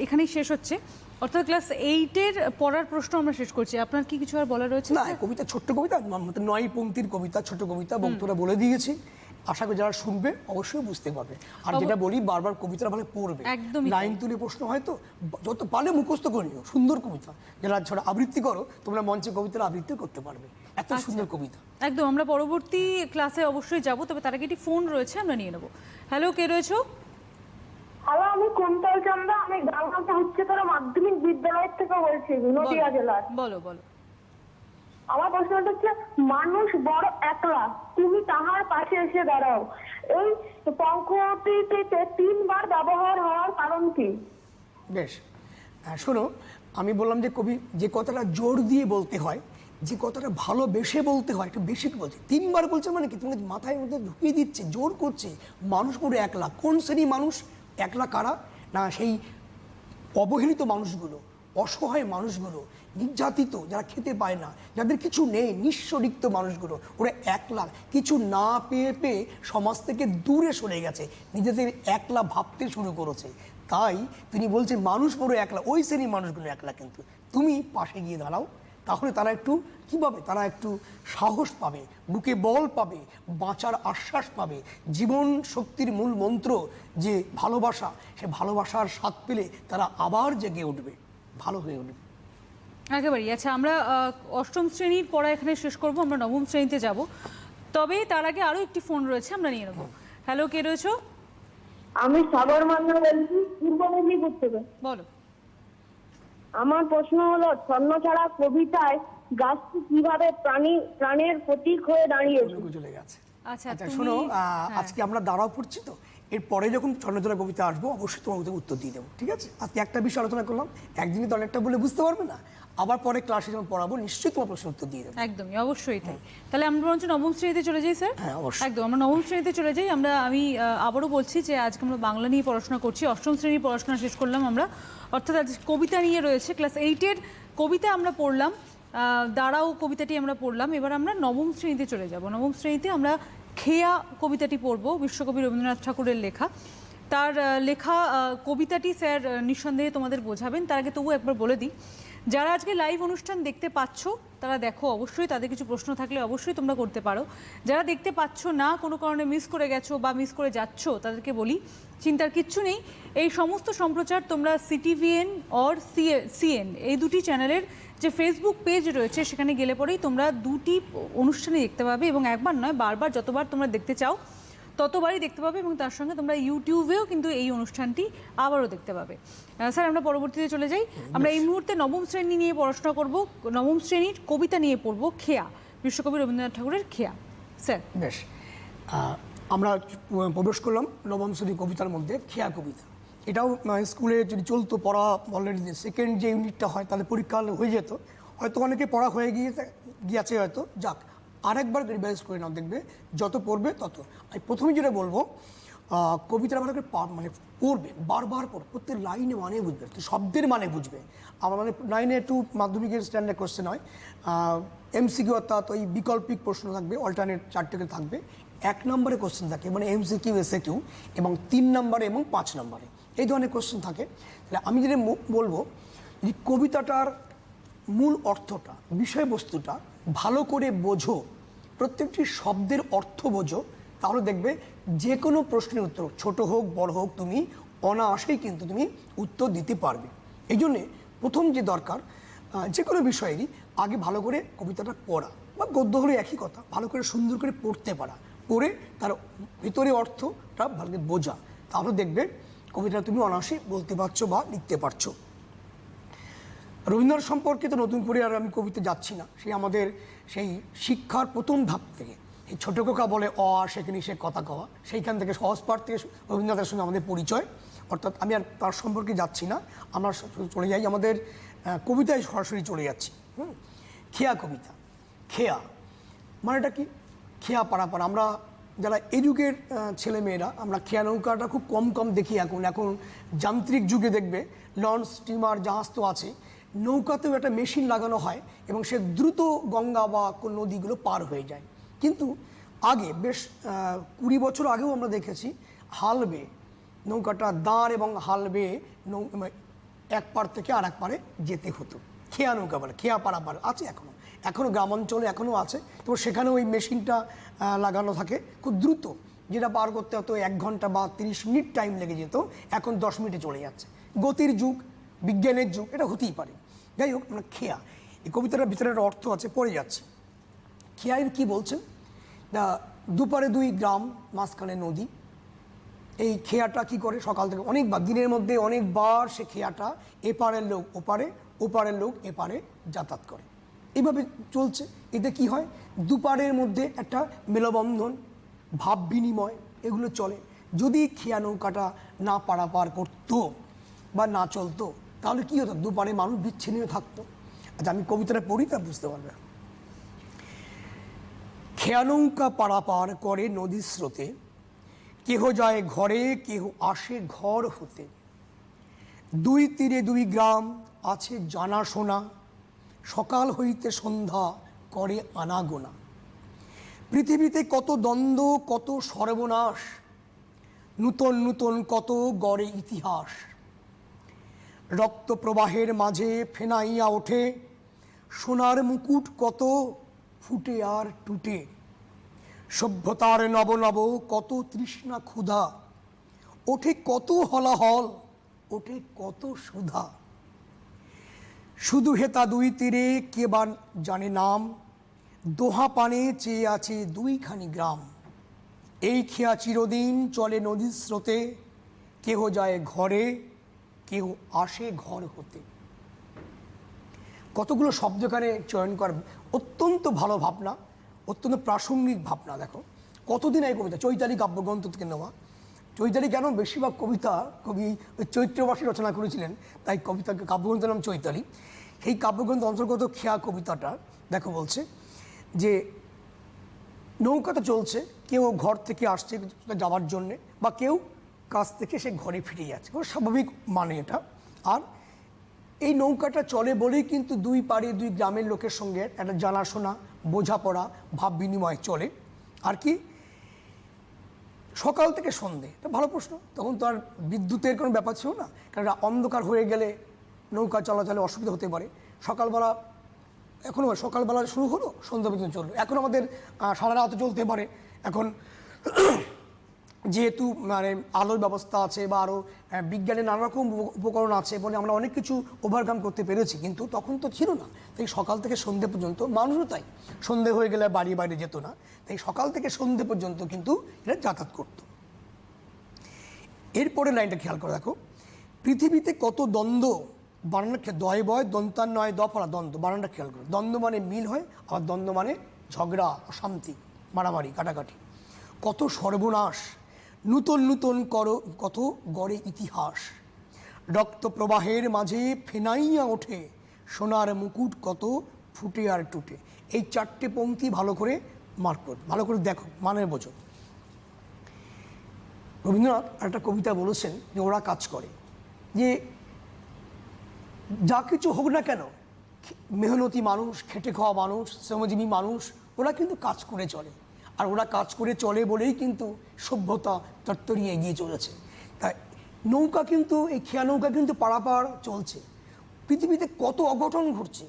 এখানেই শেষ হচ্ছে, অর্থাৎ ক্লাস 8-এর পড়ার প্রশ্ন আমরা শেষ করছি। আপনার কি কিছু আর বলার রয়েছে? না, কবিতা ছোট্ট কবিতা, 9 পংক্তির কবিতা, ছোট কবিতা, বক্তরা বলে দিয়েছি। আশা করি যারা শুনবে অবশ্যই বুঝতে পারবে। আর যেটা বলি বারবার, কবিতাটা ভালো পড়বে, লাইন তুলে প্রশ্ন হয়তো যত পারলে মুখস্থ করে নিও। সুন্দর কবিতা, যারা ছোট আবৃত্তি করো তোমরা মঞ্চে কবিতার আবৃত্তি করতে পারবে, এত সুন্দর কবিতা। একদম, আমরা পরবর্তী ক্লাসে অবশ্যই যাব, তবে তার আগে একটি ফোন রয়েছে, আমরা নিয়ে নেব। হ্যালো, কে রয়েছো? হ্যালো, আমি কুন্তল চন্দ্র, আমি গাঙ্গাটা উচ্চতর মাধ্যমিক বিদ্যালয় থেকে বলছি, নদিয়া জেলার। বলো বলো। আমার প্রশ্নটা হচ্ছে, মানুষ বড় একলা, তুমি তাহার পাশে এসে দাঁড়াও, এই পঙ্খটিতে 3বার ব্যবহার হওয়ার কারণ কি? বেশ, শোনো, আমি বললাম যে কবি যে কথাটা জোর দিয়ে বলতে হয়, যে কথাটা ভালোবেসে বলতে হয়, একটু বেশি বলছে। 3বার বলছে মানে কি, তোমাকে মাথায় মধ্যে ঢুকিয়ে দিচ্ছে, জোর করছে। মানুষ পুরো একলা। কোন শ্রেণীর মানুষ একলা? কারা? না, সেই অবহেলিত মানুষগুলো, অসহায় মানুষগুলো, নির্যাতিত, যারা খেতে পায় না, যাদের কিছু নেই, নিঃস্বরিক্ত মানুষগুলো। ওরা একলা, কিছু না পেয়ে পেয়ে সমাজ থেকে দূরে সরে গেছে, নিজেদের একলা ভাবতে শুরু করেছে। তাই তিনি বলছেন মানুষ পুরো একলা, ওই শ্রেণীর মানুষগুলো একলা। কিন্তু তুমি পাশে গিয়ে দাঁড়াও, তাহলে তারা একটু কী পাবে? তারা একটু সাহস পাবে, বুকে বল পাবে, বাঁচার আশ্বাস পাবে। জীবন শক্তির মূল মন্ত্র যে ভালোবাসা, সে ভালোবাসার স্বাদ পেলে তারা আবার জেগে উঠবে, ভালো হয়ে উঠবে। একেবারেই। আচ্ছা, আমরা 8ম শ্রেণীর পড়া এখানে শেষ করব, আমরা 9ম শ্রেণীতে যাব। তবে তার আগে আরও একটি ফোন রয়েছে, আমরা নিয়ে নেব। হ্যালো, কে রয়েছো? আমি সাগর মান্না বলছি, পূর্ব মেদিনীপুর থেকে। বলো। আমার প্রশ্ন হলো, ছন্নছাড়া কবিতায় গাছটি কিভাবে প্রাণের প্রতীক হয়ে দাঁড়িয়েছে? চলে গেছে। আচ্ছা, আচ্ছা শোনো, আজকে আমরা দাঁড়াও পড়ছি, তো এরপরে যখন ছন্নছাড়া কবিতা আসবো অবশ্যই তোমার উত্তর দিয়ে দেবো, ঠিক আছে? আজকে একটা বিষয় আলোচনা করলাম, একদিনই তো অনেকটা বলে বুঝতে পারবে না। আবার পরে ক্লাসে যখন পড়াবো নিশ্চয়ই তোমার প্রশ্ন উত্তর দিয়ে দেবো। একদমই, অবশ্যই তাই। তাহলে আমরা বরঞ্চ 9ম শ্রেণীতে চলে যাই স্যার। হ্যাঁ, অবশ্যই। একদম, আমরা 9ম শ্রেণীতে চলে যাই। আমি আবারও বলছি যে আজকে আমরা বাংলা নিয়ে পড়াশোনা করছি। 8ম শ্রেণীর পড়াশোনা শেষ করলাম আমরা, অর্থাৎ আজ কবিতা নিয়ে রয়েছে। ক্লাস 8-এর কবিতা আমরা পড়লাম, দাঁড়াও কবিতাটি আমরা পড়লাম। এবার আমরা 9ম শ্রেণীতে চলে যাব। 9ম শ্রেণীতে আমরা খেয়া কবিতাটি পড়ব, বিশ্বকবি রবীন্দ্রনাথ ঠাকুরের লেখা। তার লেখা কবিতাটি স্যার নিঃসন্দেহে তোমাদের বোঝাবেন। তার আগে তবু একবার বলে দিই, যারা আজকে লাইভ অনুষ্ঠান দেখতে পাচ্ছ তারা দেখো, অবশ্যই তাদের কিছু প্রশ্ন থাকলে অবশ্যই তোমরা করতে পারো। যারা দেখতে পাচ্ছ না, কোনো কারণে মিস করে গেছো বা মিস করে যাচ্ছ, তাদেরকে বলি চিন্তার কিচ্ছু নেই। এই সমস্ত সম্প্রচার তোমরা CTVN অর CN এই দুটি চ্যানেলের যে ফেসবুক পেজ রয়েছে সেখানে গেলে পরেই তোমরা দুটি অনুষ্ঠানে দেখতে পাবে, এবং একবার নয় বারবার, যতবার তোমরা দেখতে চাও ততবারই দেখতে পাবে। এবং তার সঙ্গে তোমরা ইউটিউবেও কিন্তু এই অনুষ্ঠানটি আবারও দেখতে পাবে। স্যার, আমরা পরবর্তীতে চলে যাই। আমরা এই মুহূর্তে 9ম শ্রেণী নিয়ে পড়াশোনা করব। 9ম শ্রেণীর কবিতা নিয়ে পড়ব, খেয়া, বিশ্বকবি রবীন্দ্রনাথ ঠাকুরের খেয়া। স্যার, বেশ, আমরা প্রবেশ করলাম 9ম শ্রেণীর কবিতার মধ্যে, খেয়া কবিতা। এটাও স্কুলে যদি চলতো, পড়া অলরেডি সেকেন্ড যে ইউনিটটা হয় তাদের পরীক্ষা হয়ে যেত, হয়তো অনেকে পড়া হয়ে গিয়েছে হয়তো, যাক আরেকবার রিভাইজ করে নাও, দেখবে যত পড়বে তত। আমি প্রথমে যেটা বলবো, কবিতাটা ভালো করে মানে পড়বে, বারবার পড়বে, প্রত্যেক লাইনে মানে বুঝবে, শব্দের মানে বুঝবে। আমার মানে 9-এ একটু মাধ্যমিকের স্ট্যান্ডার্ড কোশ্চেন হয়, MCQ, অর্থাৎ ওই বিকল্পিক প্রশ্ন থাকবে, অল্টারনেট 4টে থাকবে। 1 নম্বরে কোশ্চেন থাকে, মানে MCQ, SAQ, এবং 3 নম্বরে এবং 5 নম্বরে এই ধরনের কোশ্চেন থাকে। তাহলে আমি যেটা বলবো, যে কবিতাটার মূল অর্থটা, বিষয়বস্তুটা ভালো করে বোঝো, প্রত্যেকটি শব্দের অর্থ বোঝো, তাহলে দেখবে যে কোনো প্রশ্নের উত্তর, ছোট হোক বড় হোক, তুমি অনায়াসেই কিন্তু তুমি উত্তর দিতে পারবে। এই জন্যে প্রথম যে দরকার, যে কোনো বিষয়েরই আগে ভালো করে কবিতাটা পড়া, বা গদ্য হলে একই কথা, ভালো করে সুন্দর করে পড়তে পারা, পড়ে তার ভিতরে অর্থটা ভালো করে বোঝা, তাহলে দেখবে কবিতা তুমি অনায়াসেই বলতে পারছো বা লিখতে পারছো। রবীন্দ্রনাথ সম্পর্কে তো নতুন করে আর আমি কবিতা যাচ্ছি না, আমাদের সেই শিক্ষার প্রথম ধাপ থেকে, এই ছোটো খোকা বলে অ, সেখানে সে কথা কওয়া, সেইখান থেকে সহজ পাঠ থেকে রবীন্দ্রনাথের সঙ্গে আমাদের পরিচয়। অর্থাৎ আমি আর তার সম্পর্কে যাচ্ছি না, আমরা চলে যাই আমাদের কবিতায় সরাসরি চলে যাচ্ছি। খেয়া কবিতা। খেয়া মানেটা কি? খেয়া পারাপার। আমরা যারা এই যুগের ছেলেমেয়েরা আমরা খেয়া নৌকাটা খুব কম দেখি। এখন যান্ত্রিক যুগে দেখবে লঞ্চ, স্টিমার, জাহাজ তো আছে, নৌকাতেও একটা মেশিন লাগানো হয় এবং সে দ্রুত গঙ্গা বা কোন নদীগুলো পার হয়ে যায়। কিন্তু আগে বেশ 20 বছর আগেও আমরা দেখেছি হাল বেয়ে নৌকাটা দাঁড় এবং হাল বেয়ে এক পার থেকে আর এক পারে যেতে হতো। খেয়া নৌকা বলে, খেয়া পারাপার আছে এখনও গ্রামাঞ্চলে এখনও আছে। তো সেখানে ওই মেশিনটা লাগানো থাকে, খুব দ্রুত, যেটা পার করতে হতো 1 ঘন্টা বা 30 মিনিট টাইম লেগে যেত, এখন 10 মিনিটে চলে যাচ্ছে। গতির যুগ, বিজ্ঞানের যুগ, এটা হতেই পারে। যাই হোক, মানে খেয়া, এই কবিতাটার ভিতরে একটা অর্থ আছে, পড়ে যাচ্ছে। খেয়ায় কি বলছেন? দুপারে 2 গ্রাম, মাঝখানে নদী। এই খেয়াটা কি করে? সকাল থেকে অনেকবার, দিনের মধ্যে অনেকবার সে খেয়াটা এপারের লোক ওপারে, ওপারের লোক এপারে যাতায়াত করে। এইভাবে চলছে। এতে কি হয়? দুপারের মধ্যে একটা মেলবন্ধন, ভাব বিনিময়, এগুলো চলে। যদি খেয়া নৌকাটা না পারাপার করতো বা না চলতো, তাহলে কি হতো? দুপারে মানুষ বিচ্ছিন্ন হয়ে থাকতো। আচ্ছা, আমি কবিতাটা পড়ি, তা বুঝতে পারবে। খেয়া নৌকা পারাপার করে নদীর স্রোতে, কেহ যায় ঘরে, কেহ আসে ঘর হতে। 2 তীরে 2 গ্রাম আছে জানাশোনা, সকাল হইতে সন্ধ্যা করে আনাগোনা। পৃথিবীতে কত দ্বন্দ্ব, কত সর্বনাশ, নূতন নূতন কত গড়ে ইতিহাস। রক্ত প্রবাহের মাঝে ফেনাইয়া ওঠে, সোনার মুকুট কত ফুটে আর টুটে। সভ্যতার নব নব কত তৃষ্ণা ক্ষুধা, ওঠে কত হলাহল, ওঠে কত সুধা। শুধু হেতা 2 তীরে কে বা জানে নাম, দোহা পানে চেয়ে আছে 2খানি গ্রাম। এই খেয়া চিরদিন চলে নদীর স্রোতে, কেহ যায় ঘরে, কেহ আসে ঘর হতে। কতগুলো শব্দ এখানে চয়ন কর, অত্যন্ত ভালো ভাবনা, অত্যন্ত প্রাসঙ্গিক ভাবনা। দেখো কতদিন এই কবিতা, চৈতালি কাব্যগ্রন্থ থেকে নেওয়া। চৈতালি কেন? বেশিরভাগ কবিতা কবি ওই চৈত্র মাসে রচনা করেছিলেন, তাই কবিতাকে কাব্যগ্রন্থের নাম চৈতালি। সেই কাব্যগ্রন্থ অন্তর্গত খেয়া কবিতাটা দেখো বলছে যে নৌকাটা চলছে, কেউ ঘর থেকে আসছে যাওয়ার জন্যে, বা কেউ কাছ থেকে সে ঘরে ফিরে যাচ্ছে, স্বাভাবিক মানে এটা। আর এই নৌকাটা চলে বলেই কিন্তু 2 পাড়ে 2 গ্রামের লোকের সঙ্গে একটা জানাশোনা, বোঝাপড়া, ভাব বিনিময় চলে। আর কি? সকাল থেকে সন্ধে। এটা ভালো প্রশ্ন। তখন তো আর বিদ্যুতের কোনো ব্যাপার ছিল না, কারণ অন্ধকার হয়ে গেলে নৌকা চলাচলে অসুবিধা হতে পারে। সকালবেলা, এখনও সকালবেলা শুরু হলো, সন্ধ্যা পর্যন্ত চললো। এখন আমাদের সারা রাত চলতে পারে। এখন যেহেতু মানে আলোর ব্যবস্থা আছে বা আরও বিজ্ঞানের নানা রকম উপকরণ আছে বলে আমরা অনেক কিছু ওভারকাম করতে পেরেছি, কিন্তু তখন তো ছিল না। তাই সকাল থেকে সন্ধে পর্যন্ত মানুষও তাই, সন্ধে হয়ে গেলে বাড়ি বাইরে যেত না, তাই সকাল থেকে সন্ধে পর্যন্ত কিন্তু এরা যাতায়াত করত। এরপরে লাইনটা খেয়াল করে দেখো, পৃথিবীতে কত দ্বন্দ্ব, বানানটা দয় বয় দন্তান্নয় দফলা, দ্বন্দ্ব বানানটা খেয়াল করো। দ্বন্দ্ব মানে মিল হয়, আবার দ্বন্দ্ব মানে ঝগড়া, অশান্তি, মারামারি, কাটাকাটি। কত সর্বনাশ, নূতন নূতন কত গড়ে ইতিহাস। রক্ত প্রবাহের মাঝে ফেনাইয়া ওঠে, সোনার মুকুট কত ফুটে আর টুটে। এই 4টে পংক্তি ভালো করে মার্ক করো, ভালো করে দেখো, মানে বোঝো। রবীন্দ্রনাথ একটা কবিতা বলেছেন যে ওরা কাজ করে, যে যা কিছু হোক না কেন, মেহনতি মানুষ, খেটে খাওয়া মানুষ, শ্রমজীবী মানুষ, ওরা কিন্তু কাজ করে চলে। আর ওরা কাজ করে চলে বলেই কিন্তু সভ্যতা তত্তরিয়ে এগিয়ে চলেছে। তাই নৌকা কিন্তু, এই খেয়া নৌকা কিন্তু পারাপার চলছে। পৃথিবীতে কত অঘটন ঘটছে,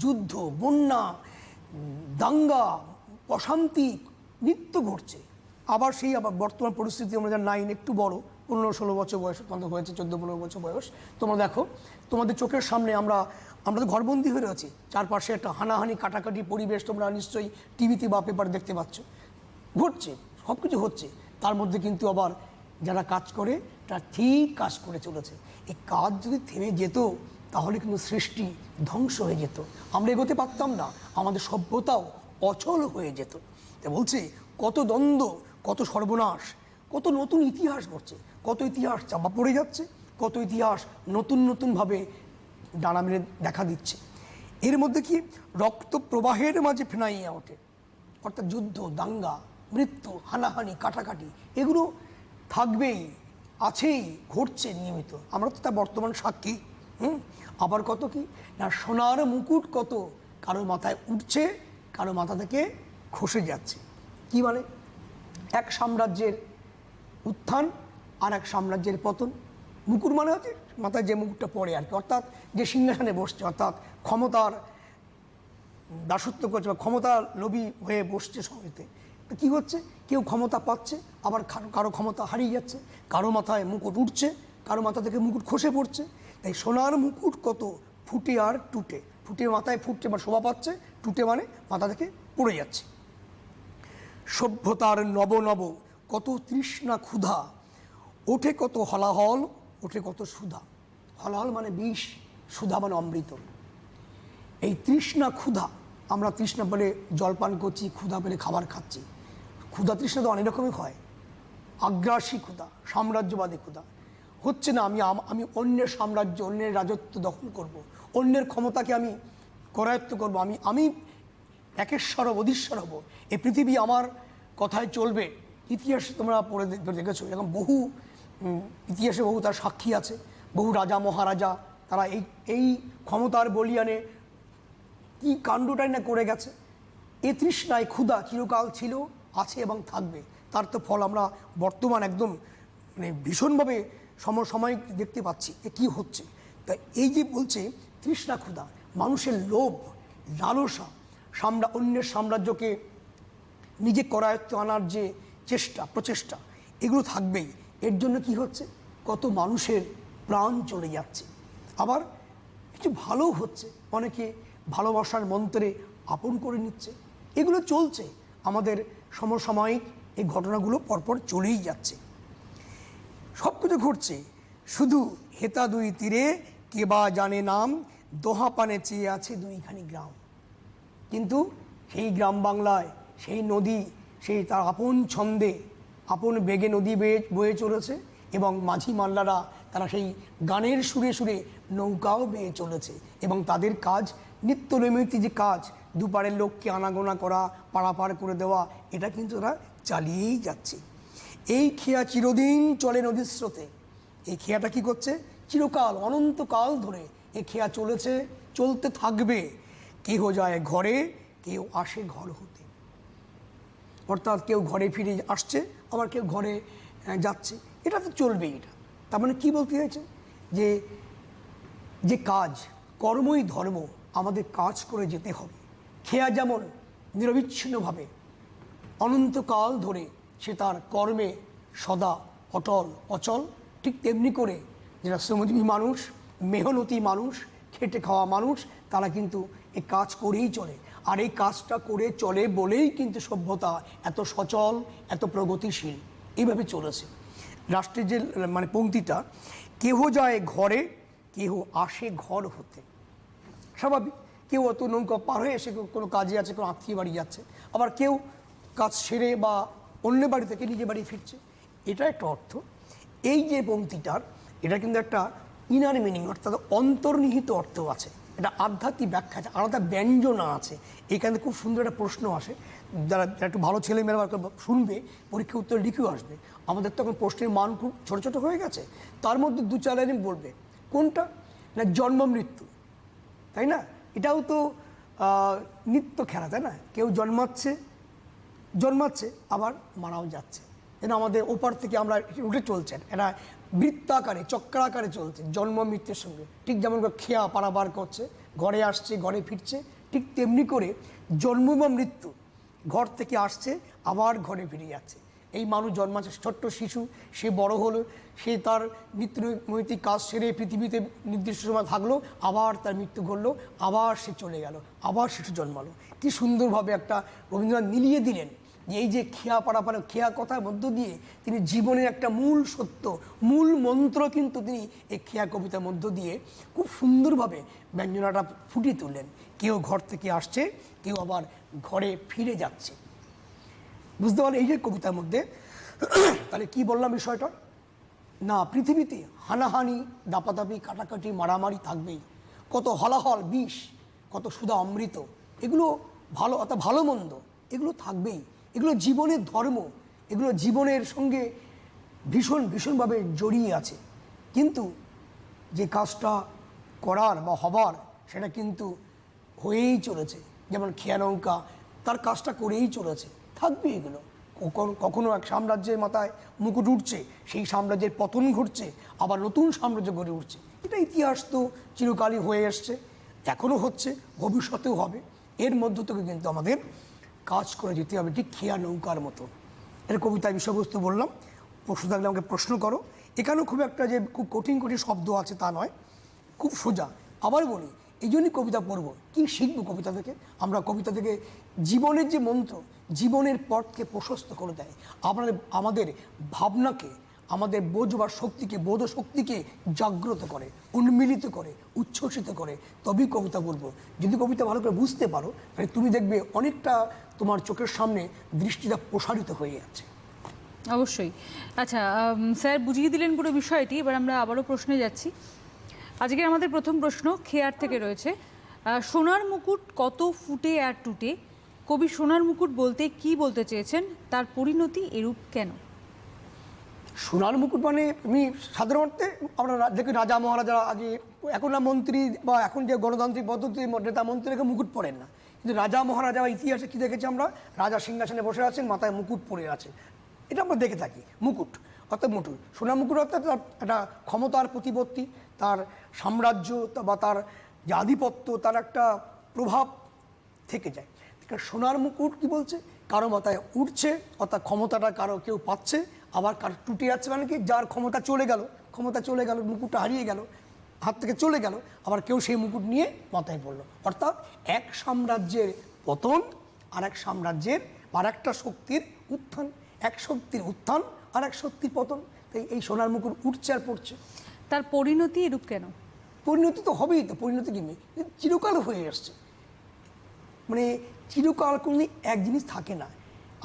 যুদ্ধ, বন্যা, দাঙ্গা, অশান্তি নিত্য ঘটছে। আবার বর্তমান পরিস্থিতি আমরা যা 9 একটু বড়, 15-16 বছর বয়স তোমাদের হয়েছে, 14-15 বছর বয়স। তোমরা দেখো, তোমাদের চোখের সামনে আমরা তো ঘরবন্দি হয়ে রয়েছি, চারপাশে একটা হানাহানি কাটাকাটি পরিবেশ তোমরা নিশ্চয়ই টিভিতে বা পেপারে দেখতে পাচ্ছ। ঘটছে, সব কিছু হচ্ছে, তার মধ্যে কিন্তু আবার যারা কাজ করে তারা ঠিক কাজ করে চলেছে। এই কাজ যদি থেমে যেত, তাহলে কিন্তু সৃষ্টি ধ্বংস হয়ে যেত, আমরা এগোতে পারতাম না, আমাদের সভ্যতাও অচল হয়ে যেত। তা বলছে কত দ্বন্দ্ব, কত সর্বনাশ, কত নতুন ইতিহাস ঘটছে, কত ইতিহাস চাপা পড়ে যাচ্ছে, কত ইতিহাস নতুন নতুনভাবে ডানা মেলে দেখা দিচ্ছে। এর মধ্যে কি রক্ত প্রবাহের মাঝে ফেনাইয়া ওঠে, অর্থাৎ যুদ্ধ, দাঙ্গা, মৃত্যু, হানাহানি, কাটাকাটি এগুলো থাকবেই, আছেই, ঘটছে নিয়মিত। আমরা তো তার বর্তমান সাক্ষী। আবার কত কি না সোনার মুকুট কত কারো মাথায় উঠছে, কারো মাথা থেকে খসে যাচ্ছে। কি মানে এক সাম্রাজ্যের উত্থান আর এক সাম্রাজ্যের পতন। মুকুট মানে হচ্ছে মাথায় যে মুকুটটা পড়ে আর কি, অর্থাৎ যে সিংহাসনে বসছে, অর্থাৎ ক্ষমতার দাসত্ব করছে বা ক্ষমতার লোভী হয়ে বসছে সঙ্গেতে। তো কী হচ্ছে, কেউ ক্ষমতা পাচ্ছে, আবার কারো ক্ষমতা হারিয়ে যাচ্ছে, কারো মাথায় মুকুট উঠছে, কারো মাথা থেকে মুকুট খসে পড়ছে। তাই সোনার মুকুট কত ফুটে আর টুটে, ফুটে মাথায় ফুটছে বা শোভা পাচ্ছে, টুটে মানে মাথা থেকে পড়ে যাচ্ছে। সভ্যতার নব নব কত তৃষ্ণা ক্ষুধা, ওঠে কত হলাহল, ওঠে কত সুধা। হলাহল মানে বিষ, সুধা মানে অমৃত। এই তৃষ্ণা ক্ষুধা, আমরা তৃষ্ণা পেলে জলপান করছি, ক্ষুধা পেলে খাবার খাচ্ছি। ক্ষুধা তৃষ্ণা তো অনেক রকমই হয়। আগ্রাসী ক্ষুধা, সাম্রাজ্যবাদী ক্ষুধা হচ্ছে না আমি অন্যের সাম্রাজ্য, অন্যের রাজত্ব দখল করব, অন্যের ক্ষমতাকে আমি করায়ত্ত করব, আমি একেশ্বর হব, অধীশ্বর হব, এই পৃথিবী আমার কথায় চলবে। ইতিহাসে তোমরা পড়ে দেখেছো, এরকম বহু ইতিহাসে বহু তার সাক্ষী আছে। বহু রাজা মহারাজা তারা এই ক্ষমতার বলিয়ানে কি কাণ্ডটাই না করে গেছে। এ তৃষ্ণায় ক্ষুধা চিরকাল ছিল, আছে এবং থাকবে। তার তো ফল আমরা বর্তমান একদম মানে ভীষণভাবে সমসাময়িক দেখতে পাচ্ছি এ কী হচ্ছে। তাই এই যে বলছে তৃষ্ণা ক্ষুধা, মানুষের লোভ, লালসা, অন্যের সাম্রাজ্যকে নিজে করায়ত্ত আনার যে প্রচেষ্টা এগুলো থাকবেই। এর জন্য কি হচ্ছে, কত মানুষের প্রাণ চলে যাচ্ছে, আবার কিছু ভালো হচ্ছে, অনেকে ভালোবাসার মন্ত্রে আপন করে নিচ্ছে। এগুলো চলছে, আমাদের সমসাময়িক এই ঘটনাগুলো পরপর চলেই যাচ্ছে। সব কিছু ঘটছে, শুধু হেতা দুই তীরে কে বা জানে নাম, দোহা পানে চেয়ে আছে দুইখানি গ্রাম। কিন্তু সেই গ্রাম বাংলায় সেই নদী, সেই তার আপন ছন্দে আপন বেগে নদী বয়ে চলেছে, এবং মাঝি মাল্লারা তারা সেই গানের সুরে সুরে নৌকাও বেয়ে চলেছে, এবং তাদের কাজ নিত্য নৈমিত্তিক যে কাজ, দুপারের লোককে আনাগোনা করা, পারাপার করে দেওয়া, এটা কিন্তু তারা চালিয়েই যাচ্ছে। এই খেয়া চিরদিন চলে নদীর স্রোতে। এই খেয়াটা কি করছে, চিরকাল অনন্তকাল ধরে এই খেয়া চলেছে, চলতে থাকবে। কেহ যায় ঘরে, কেউ আসে ঘর হতে, অর্থাৎ কেউ ঘরে ফিরে আসছে, আবার কেউ ঘরে যাচ্ছে, এটা তো চলবেই। এটা তার মানে কী বলতে চাইছে, যে কাজ, কর্মই ধর্ম, আমাদের কাজ করে যেতে হবে। খেয়া যেমন নিরবিচ্ছিন্নভাবে অনন্তকাল ধরে সে তার কর্মে সদা অটল অচল, ঠিক তেমনি করে যারা শ্রমজীবী মানুষ, মেহনতি মানুষ, খেটে খাওয়া মানুষ, তারা কিন্তু এই কাজ করেই চলে। আর এই কাজটা করে চলে বলেই কিন্তু সভ্যতা এত সচল, এত প্রগতিশীল এইভাবে চলেছে। রাষ্ট্রের যে মানে পংক্তিটা, কেহ যায় ঘরে, কেহ আসে ঘর হতে। স্বাভাবিক, কেউ অত নৌকা পার হয়ে এসে কোনো কাজে আছে, কোনো আত্মীয় বাড়ি যাচ্ছে, আবার কেউ কাজ সেরে বা অন্য বাড়ি থেকে নিজে বাড়ি ফিরছে। এটা একটা অর্থ। এই যে পংক্তিটার, এটা কিন্তু একটা ইনার মিনিং, অর্থাৎ অন্তর্নিহিত অর্থ আছে, এটা আধ্যাত্মিক ব্যাখ্যা আছে, আলাদা ব্যঞ্জনা আছে। এখানে খুব সুন্দর একটা প্রশ্ন আসে, যারা একটু ভালো ছেলেমেয়েরা শুনবে, পরীক্ষা উত্তর লিখেও আসবে। আমাদের তখন প্রশ্নের মান খুব ছোটো ছোটো হয়ে গেছে, তার মধ্যে দু চার লাইনে বলবে কোনটা না, জন্ম মৃত্যু, তাই না? এটাও তো নিত্য খেলা, তাই না? কেউ জন্মাচ্ছে আবার মারাও যাচ্ছে। যেন আমাদের ওপার থেকে আমরা উঠে চলছেন, এরা বৃত্তাকারে চক্রাকারে চলছে জন্ম মৃত্যুর সঙ্গে। ঠিক যেমন খেয়া পারাবার করছে, ঘরে আসছে, ঘরে ফিরছে, ঠিক তেমনি করে জন্ম বা মৃত্যু, ঘর থেকে আসছে আবার ঘরে ফিরে যাচ্ছে। এই মানুষ জন্মাচ্ছে, ছোট্ট শিশু, সে বড় হলো, সে তার নিত্যনৈতিক কাজ সেরে পৃথিবীতে নির্দিষ্ট সময় থাকলো, আবার তার মৃত্যু ঘটলো, আবার সে চলে গেল, আবার শিশু জন্মালো। কি সুন্দরভাবে একটা রবীন্দ্রনাথ মিলিয়ে দিলেন যে এই যে খেয়া পারাপার, খেয়া কথার মধ্য দিয়ে তিনি জীবনের একটা মূল সত্য, মূল মন্ত্র কিন্তু তিনি এই খেয়া কবিতার মধ্য দিয়ে খুব সুন্দরভাবে ব্যঞ্জনাটা ফুটিয়ে তুললেন। কেউ ঘর থেকে আসছে, কেউ আবার ঘরে ফিরে যাচ্ছে। বুঝতে পারলেন? এই যে কবিতার মধ্যে তাহলে কি বললাম বিষয়টা? না, পৃথিবীতে হানাহানি, দাপাদাপি, কাটাকাটি, মারামারি থাকবেই। কত হলাহল, বিষ, কত সুধা অমৃত, এগুলো ভালো অর্থাৎ ভালো মন্দ এগুলো থাকবেই। এগুলো জীবনের ধর্ম, এগুলো জীবনের সঙ্গে ভীষণভাবে জড়িয়ে আছে। কিন্তু যে কাজটা করার বা হবার সেটা কিন্তু হয়েই চলেছে। যেমন খেয়া নৌকা তার কাজটা করেই চলেছে, থাকবে এগুলো। কখনো এক সাম্রাজ্যের মাথায় মুকুট উঠছে, সেই সাম্রাজ্যের পতন ঘটছে, আবার নতুন সাম্রাজ্য গড়ে উঠছে। এটা ইতিহাস তো চিরকালই হয়ে আসছে, এখনও হচ্ছে, ভবিষ্যতেও হবে। এর মধ্য থেকে কিন্তু আমাদের কাজ করে যেতে হবে, ঠিক খেয়া নৌকার মতো। এর কবিতার বিষয়বস্তু বললাম, প্রশ্ন থাকলে আমাকে প্রশ্ন করো। এখানেও খুব একটা যে খুব কঠিন শব্দ আছে তা নয়, খুব সোজা। আবার বলি, এই জন্যই কবিতা পড়বো। কী শিখবো কবিতা থেকে? আমরা কবিতা থেকে জীবনের যে মন্ত্র, জীবনের পথকে প্রশস্ত করে দেয়, আমাদের ভাবনাকে, আমাদের বোঝবার শক্তিকে, বোধ শক্তিকে জাগ্রত করে, উন্মিলিত করে, উচ্ছ্বসিত করে। তবেই কবিতা বলবো। যদি কবিতা ভালো করে বুঝতে পারো, তাহলে তুমি দেখবে অনেকটা তোমার চোখের সামনে দৃষ্টিটা প্রসারিত হয়ে যাচ্ছে। অবশ্যই। আচ্ছা, স্যার বুঝিয়ে দিলেন পুরো বিষয়টি। এবার আমরা আবারও প্রশ্নে যাচ্ছি। আজকে আমাদের প্রথম প্রশ্ন খেয়ার থেকে রয়েছে। সোনার মুকুট কত ফুটে আর টুটে, কবি সোনার মুকুট বলতে কি বলতে চেয়েছেন, তার পরিণতি এরূপ কেন? সোনার মুকুট মানে আমি সাধারণত আমরা দেখি রাজা মহারাজা আগে, এখন না মন্ত্রী বা এখন যে গণতান্ত্রিক পদ্ধতির নেতা মন্ত্রীকে মুকুট পরেন না, কিন্তু রাজা মহারাজা ইতিহাসে কী দেখেছি আমরা? রাজা সিংহাসনে বসে আছেন, মাথায় মুকুট পরে আছে, এটা আমরা দেখে থাকি। মুকুট অর্থাৎ মুকুট, সোনার মুকুট অর্থাৎ একটা ক্ষমতার প্রতিপত্তি, তার সাম্রাজ্য বা তার যে আধিপত্য, তার একটা প্রভাব থেকে যায়। সোনার মুকুট কি বলছে? কারো মাথায় উঠছে, অর্থাৎ ক্ষমতাটা কারো কেউ পাচ্ছে, আবার কারো টুটে যাচ্ছে, মানে কি যার ক্ষমতা চলে গেল, মুকুটটা হারিয়ে গেল, হাত থেকে চলে গেল, আবার কেউ সেই মুকুট নিয়ে মাথায় পড়লো। অর্থাৎ এক সাম্রাজ্যের পতন আর এক সাম্রাজ্যের আর একটা শক্তির উত্থান, এক শক্তির উত্থান আর এক শক্তির পতন। তাই এই সোনার মুকুট উঠছে আর পড়ছে। তার পরিণতি এরূপ কেন? পরিণতি তো হবেই, তো পরিণতি কি চিরকাল হয়ে আসছে, মানে চিরকাল কোনো এক জিনিস থাকে না।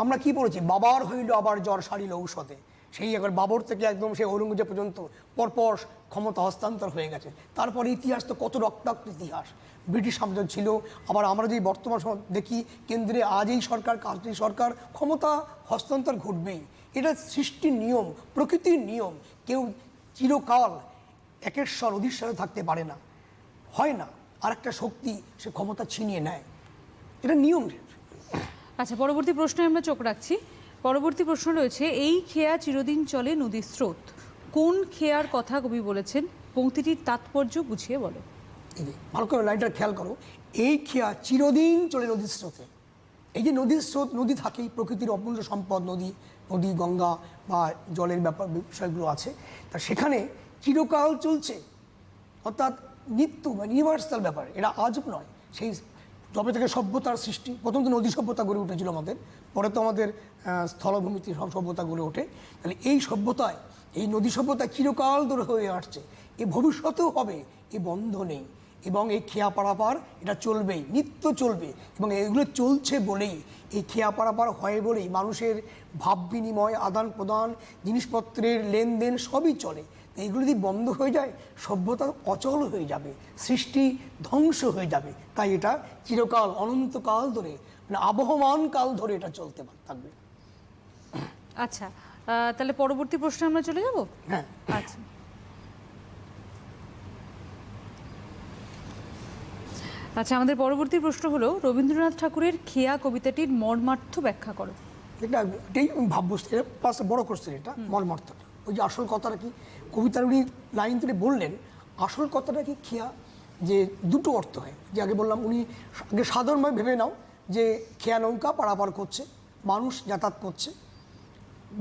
আমরা কি বলেছি? বাবার হইল আবার জ্বর সারিল ঔষধে। সেই একবার বাবর থেকে একদম সেই ঔরঙ্গজেব পর্যন্ত পরপর ক্ষমতা হস্তান্তর হয়ে গেছে। তারপরে ইতিহাস তো কত রক্তাক্ত ইতিহাস। ব্রিটিশ সাম্রাজ্য ছিল, আবার আমরা যদি বর্তমান দেখি কেন্দ্রে আজ এই সরকার, কাল এই সরকার, ক্ষমতা হস্তান্তর ঘটবেই। এটা সৃষ্টির নিয়ম, প্রকৃতির নিয়ম। কেউ চিরকাল একেশ্বর অধীশ্বরে থাকতে পারে না, হয় না। আর একটা শক্তি সে ক্ষমতা ছিনিয়ে নেয়, এটা নিয়ম। আচ্ছা, পরবর্তী প্রশ্নে আমরা চোখ রাখছি। পরবর্তী প্রশ্ন রয়েছে, এই খেয়া চিরদিন চলে নদীর স্রোত, কোন খেয়ার কথা কবি বলেছেন? পংক্তিটির তাৎপর্য বুঝিয়ে বলো। ভালো করে লাইনটা খেয়াল করো। এই খেয়া চিরদিন চলে নদীর স্রোতে। এই যে নদীর স্রোত, নদী থাকেই, প্রকৃতির অমূল্য সম্পদ নদী, গঙ্গা বা জলের বিষয়গুলো আছে, তা সেখানে চিরকাল চলছে, অর্থাৎ নিত্য বা ইউনিভার্সাল ব্যাপার। এটা আজব নয়। সেই যবে থেকে সভ্যতার সৃষ্টি, প্রথম তো নদী সভ্যতা গড়ে উঠেছিল আমাদের, পরে তো আমাদের স্থলভূমিতে সব সভ্যতা গড়ে ওঠে। তাহলে এই সভ্যতায়, এই নদী সভ্যতা চিরকাল ধরে হয়ে আসছে, এ ভবিষ্যতেও হবে, এ বন্ধ নেই। এবং এই খেয়া পারাপার এটা চলবেই, নিত্য চলবে। এবং এগুলো চলছে বলেই, এই খেয়া পারাপার হয় বলেই মানুষের ভাব বিনিময়, আদান প্রদান, জিনিসপত্রের লেনদেন সবই চলে। এইগুলো যদি বন্ধ হয়ে যায়, সভ্যতা অচল হয়ে যাবে, সৃষ্টি ধ্বংস হয়ে যাবে। তাই এটা চিরকাল, অনন্তকাল ধরে, মানে আবহমান কাল ধরে এটা চলতে থাকবে। আচ্ছা, তাহলে পরবর্তী প্রশ্নে আমরা চলে যাব। হ্যাঁ, আচ্ছা, আচ্ছা, আমাদের পরবর্তী প্রশ্ন হলো, রবীন্দ্রনাথ ঠাকুরের খেয়া কবিতাটির মর্মার্থ ব্যাখ্যা করো। এটাই ভাববস্তু, এটা পাশে বড় কোশ্চেন, এটা মর্মার্থটা। ওই যে আসল কথাটা কি, কবিতার উনি লাইন তুলে বললেন, আসল কথাটা কি? খেয়া যে দুটো অর্থ হয়, যে আগে বললাম, উনি আগে সাধারণভাবে ভেবে নাও যে খেয়া নৌকা পারাপার করছে, মানুষ যাতায়াত করছে।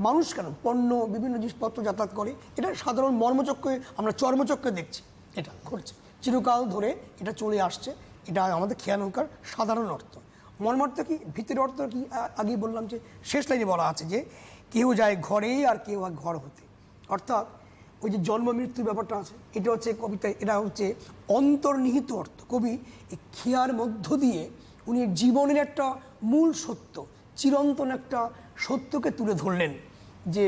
মানুষ কেন, পণ্য, বিভিন্ন জিনিসপত্র যাতায়াত করে, এটা সাধারণ মর্মচক্রে, আমরা চর্মচক্রে দেখছি, এটা ঘটছে চিরকাল ধরে, এটা চলে আসছে। এটা আমাদের খেয়া নৌকার সাধারণ অর্থ। মর্মার্থ কি, ভিতরের অর্থ কি? আগেই বললাম যে শেষ লাইনে বলা আছে যে কেউ যায় ঘরে আর কেউ হয় ঘর হতে। অর্থাৎ ওই যে জন্ম মৃত্যুর ব্যাপারটা আছে, এটা হচ্ছে কবিতায়, এটা হচ্ছে অন্তর্নিহিত অর্থ। কবি এই খেয়ার মধ্য দিয়ে উনি জীবনের একটা মূল সত্য, চিরন্তন একটা সত্যকে তুলে ধরলেন, যে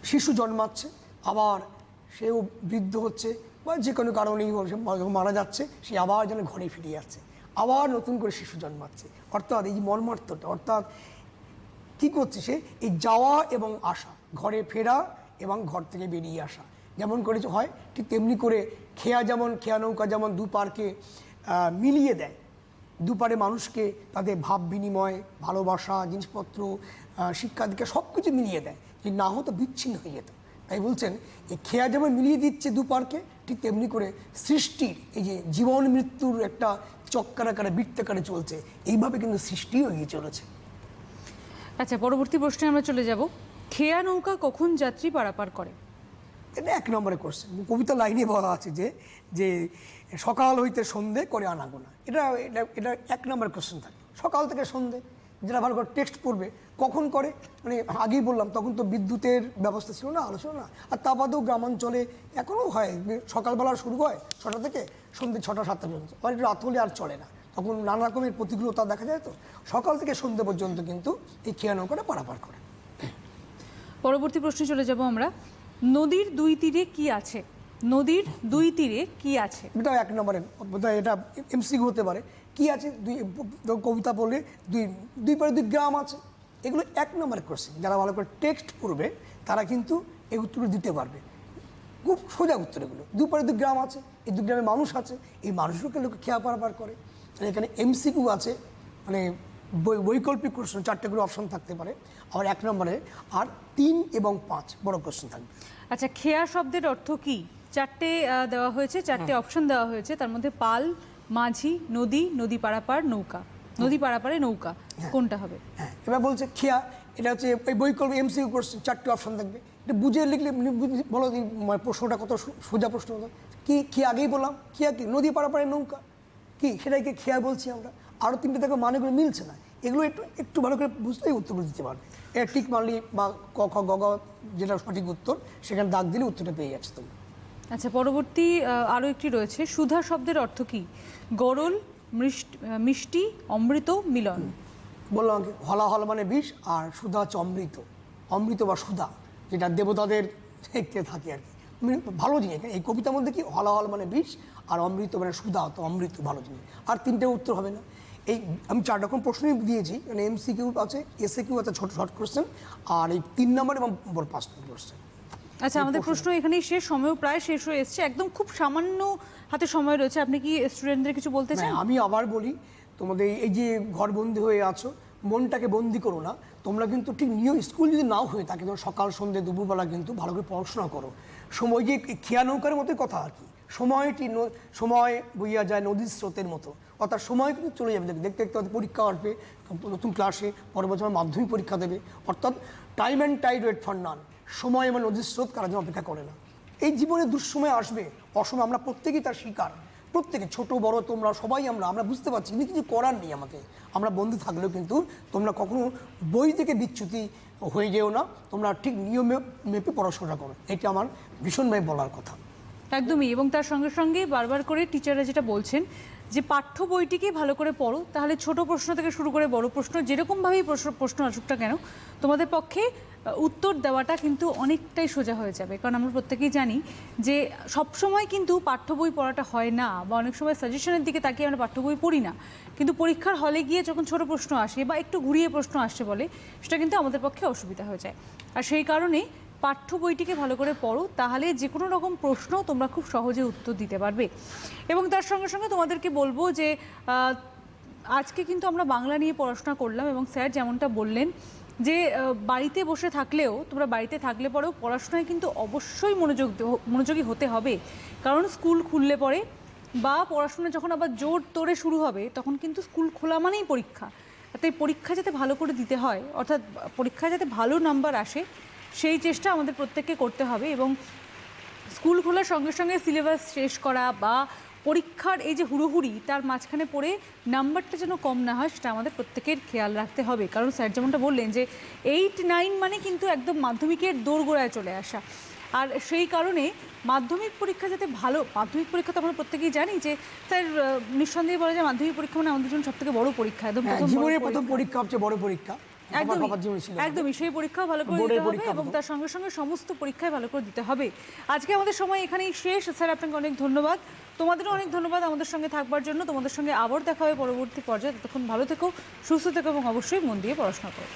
শিশু জন্মাচ্ছে, আবার সেও বৃদ্ধ হচ্ছে বা যে কোনো কারণেই মারা যাচ্ছে, সে আবার যেন ঘরে ফিরে যাচ্ছে, আবার নতুন করে শিশু জন্মাচ্ছে। অর্থাৎ এই মর্মার্থটা, অর্থাৎ কী করছে সে, এই যাওয়া এবং আসা, ঘরে ফেরা এবং ঘর থেকে বেরিয়ে আসা যেমন করে হয়, ঠিক তেমনি করে খেয়া নৌকা যেমন দুপারকে মিলিয়ে দেয়, দুপারে মানুষকে তাদের ভাব বিনিময়, ভালোবাসা, জিনিসপত্র, শিক্ষা দীক্ষা সব কিছু মিলিয়ে দেয়, যে না হতো বিচ্ছিন্ন হয়ে যেত। তাই বলছেন এই খেয়া যেমন মিলিয়ে দিচ্ছে দুপারকে, ঠিক তেমনি করে সৃষ্টির এই যে জীবন মৃত্যুর একটা চক্রাকারে বৃত্তাকারে চলছে, এইভাবে কিন্তু সৃষ্টিও এগিয়ে চলেছে। আচ্ছা, পরবর্তী প্রশ্নে আমরা চলে যাব। খেয়া নৌকা কখন যাত্রী পারাপার করে? এটা 1 নম্বরে কোশ্চেন। কবিতা লাইনে বলা আছে যে যে সকাল হইতে সন্ধে করে আনাগোনা, এটা এটা এটা 1 নম্বর কোশ্চেন থাকে, সকাল থেকে সন্ধে। যারা ভালো করে টেক্সট পড়বে কখন করে, মানে আগেই বললাম তখন তো বিদ্যুতের ব্যবস্থা ছিল না, আলোচনা না, আর তা বাদেও গ্রামাঞ্চলে এখনও হয় সকালবেলা শুরু হয় 6টা থেকে সন্ধ্যে 6টা-7টা পর্যন্ত, আর রাত হলে আর চলে না, তখন নানা রকমের প্রতিকূলতা দেখা যায়। তো সকাল থেকে সন্ধ্যে পর্যন্ত কিন্তু এই খেয়া নৌকাটা পারাপার করে। পরবর্তী প্রশ্নে চলে যাব আমরা। নদীর দুই তীরে কি আছে? নদীর দুই তীরে কি আছে? এটা 1 নম্বরে, বোধহয় এটা এমসিকিউ হতে পারে। কি আছে? কবিতা বলে দুই পারে 2 গ্রাম আছে, এগুলো 1 নম্বরে কোশ্চেন। যারা ভালো করে টেক্সট পড়বে তারা কিন্তু এই উত্তর দিতে পারবে, খুব সোজা উত্তর এগুলো। 2 পারে 2 গ্রাম আছে, এই 2 গ্রামে মানুষ আছে, এই মানুষগুলোকে লোকে খেয়া পারাপার করে। এখানে এমসিকিউ আছে, মানে বৈকল্পিক প্রশ্ন 4টে করে অপশন থাকতে পারে, আবার 1 নম্বরে আর 3 এবং 5 বড় প্রশ্ন থাকবে। আচ্ছা, খেয়া শব্দের অর্থ কি? 4টে দেওয়া হয়েছে, 4টে অপশন দেওয়া হয়েছে, তার মধ্যে পাল, মাঝি, নদী, নদী পারাপার, নৌকা। নদী পারাপারে নৌকা, কোনটা হবে? হ্যাঁ, এবার বলছে খেয়া, এটা হচ্ছে এই বৈকল্পিক এমসিকিউ কোশ্চেন, 4টে অপশন থাকবে, এটা বুঝে লিখলে বলো প্রশ্নটা কত সোজা প্রশ্ন হতো। কি খেয়া আগেই বললাম, খেয়া কি? নদী পারাপারে নৌকা, কি সেটাকে খেয়া বলছি আমরা। আরও 3টে দেখো মানেগুলো মিলছে না, এগুলো একটু একটু ভালো করে বুঝলেই উত্তরগুলো দিতে পারবে। এটা টিক মারলি বা ক খ গ ঘ যেটা সঠিক উত্তর, সেখানে দাগ দিলে উত্তরটা পেয়ে যাচ্ছে তোমরা। আচ্ছা, পরবর্তী আরও একটি রয়েছে। সুধা শব্দের অর্থ কি? গরল, মিষ্টি, অমৃত, মিলন। বললাম কি, হলাহল মানে বিষ, আর সুধা হচ্ছে অমৃত, অমৃত বা সুধা, যেটা দেবতাদের দেখতে থাকে আর কি, ভালো জিনিস। এই কবিতার মধ্যে কি, হলাহল মানে বিষ আর অমৃত মানে সুধা, তো অমৃত ভালো জিনিস। আর 3টে উত্তর হবে না। এই আমি 4 রকম প্রশ্নই দিয়েছি, মানে এমসিকিউ আছে, এসএকিউ আছে, ছোট শর্ট কোশ্চেন, আর এই 3 নম্বর এবং 5 নম্বর কোশ্চেন। আচ্ছা, আমাদের প্রশ্ন এখানেই শেষ, সময়ও প্রায় শেষ হয়ে এসেছে, একদম খুব সামান্য হাতে সময় রয়েছে। আপনি কি স্টুডেন্টদের কিছু বলতে চান? আমি আবার বলি, তোমাদের এই যে ঘরবন্দি হয়ে আছো, মনটাকে বন্দি করো না। তোমরা কিন্তু ঠিক নিয়ম, স্কুল যদি নাও হয়ে থাকে, তোমরা সকাল সন্ধ্যে দুপুরবেলা কিন্তু ভালো করে পড়াশোনা করো। সময় যে খেয়া নৌকার মতোই কথা আর কি, সময় বইয়া যায় নদীর স্রোতের মতো, অর্থাৎ সময় কিন্তু চলে যাবে, দেখতে দেখতে হয়তো পরীক্ষা আসবে, নতুন ক্লাসে পরের বছর মাধ্যমিক পরীক্ষা দেবে, অর্থাৎ time and tide wait for none, সময় এবং নদীর স্রোত কারোর জন্য অপেক্ষা করে না। এই জীবনে দুঃসময় আসবে, অসময়, আমরা প্রত্যেকেই তার শিকার, প্রত্যেকে, ছোট বড় তোমরা সবাই, আমরা বুঝতে পারছি, কিন্তু কিছু করার নেই আমাদের। আমরা বন্ধু থাকলেও কিন্তু তোমরা কখনো বই থেকে বিচ্যুতি হয়ে যেও না, তোমরা ঠিক নিয়মে মেপে পড়াশোনা করো, এটা আমার ভীষণভাবে বলার কথা। একদমই। এবং তার সঙ্গে সঙ্গে বারবার করে টিচাররা যেটা বলছেন যে পাঠ্য বইটিকে ভালো করে পড়ো, তাহলে ছোট প্রশ্ন থেকে শুরু করে বড় প্রশ্ন, যেরকমভাবেই প্রশ্ন আসুক না কেন, তোমাদের পক্ষে উত্তর দেওয়াটা কিন্তু অনেকটাই সোজা হয়ে যাবে। কারণ আমরা প্রত্যেকেই জানি যে সবসময় কিন্তু পাঠ্য বই পড়াটা হয় না, বা অনেক সময় সাজেশনের দিকে তাকিয়ে আমরা পাঠ্য বই পড়ি না, কিন্তু পরীক্ষার হলে গিয়ে যখন ছোট প্রশ্ন আসে বা একটু ঘুরিয়ে প্রশ্ন আসছে বলে, সেটা কিন্তু আমাদের পক্ষে অসুবিধা হয়ে যায়। আর সেই কারণে পাঠ্য বইটিকে ভালো করে পড়ো, তাহলে যে কোনো রকম প্রশ্ন তোমরা খুব সহজে উত্তর দিতে পারবে। এবং তার সঙ্গে সঙ্গে তোমাদেরকে বলবো যে আজকে কিন্তু আমরা বাংলা নিয়ে পড়াশোনা করলাম, এবং স্যার যেমনটা বললেন যে বাড়িতে বসে থাকলেও, তোমরা বাড়িতে থাকলে পরেও পড়াশোনায় কিন্তু অবশ্যই মনোযোগী হতে হবে। কারণ স্কুল খুললে পরে বা পড়াশোনা যখন আবার জোর তোরে শুরু হবে, তখন কিন্তু স্কুল খোলা মানেই পরীক্ষা। তাই পরীক্ষা যাতে ভালো করে দিতে হয়, অর্থাৎ পরীক্ষায় যাতে ভালো নাম্বার আসে, সেই চেষ্টা আমাদের প্রত্যেককে করতে হবে। এবং স্কুল খোলার সঙ্গে সঙ্গে সিলেবাস শেষ করা বা পরীক্ষার এই যে হুড়োহুড়ি, তার মাঝখানে পড়ে নাম্বারটা যেন কম না হয়, সেটা আমাদের প্রত্যেকের খেয়াল রাখতে হবে। কারণ স্যার যেমনটা বললেন যে 8-9 মানে কিন্তু একদম মাধ্যমিকের দোরগোড়ায় চলে আসা। আর সেই কারণে মাধ্যমিক পরীক্ষা যাতে ভালো, মাধ্যমিক পরীক্ষা তো আমরা প্রত্যেকেই জানি যে স্যার নিঃসন্দেহে বলা যায় মাধ্যমিক পরীক্ষা মানে আমাদের জন্য সবথেকে বড় পরীক্ষা, একদম জীবনের প্রথম পরীক্ষা, সবচেয়ে বড় পরীক্ষা। একদমই বাবার জীবনে ছিল। একদমই সেই পরীক্ষাও ভালো করে বোর্ডের দিতে হবে পরীক্ষা এবং হতো। তার সঙ্গে সঙ্গে সমস্ত পরীক্ষায় ভালো করে দিতে হবে। আজকে আমাদের সময় এখানেই শেষ। স্যার, আপনাকে অনেক ধন্যবাদ। তোমাদেরও অনেক ধন্যবাদ আমাদের সঙ্গে থাকবার জন্য। তোমাদের সঙ্গে আবার দেখা হবে পরবর্তী পর্যায়ে। ততক্ষণ ভালো থেকো, সুস্থ থেকো এবং অবশ্যই মন দিয়ে পড়াশোনা করো।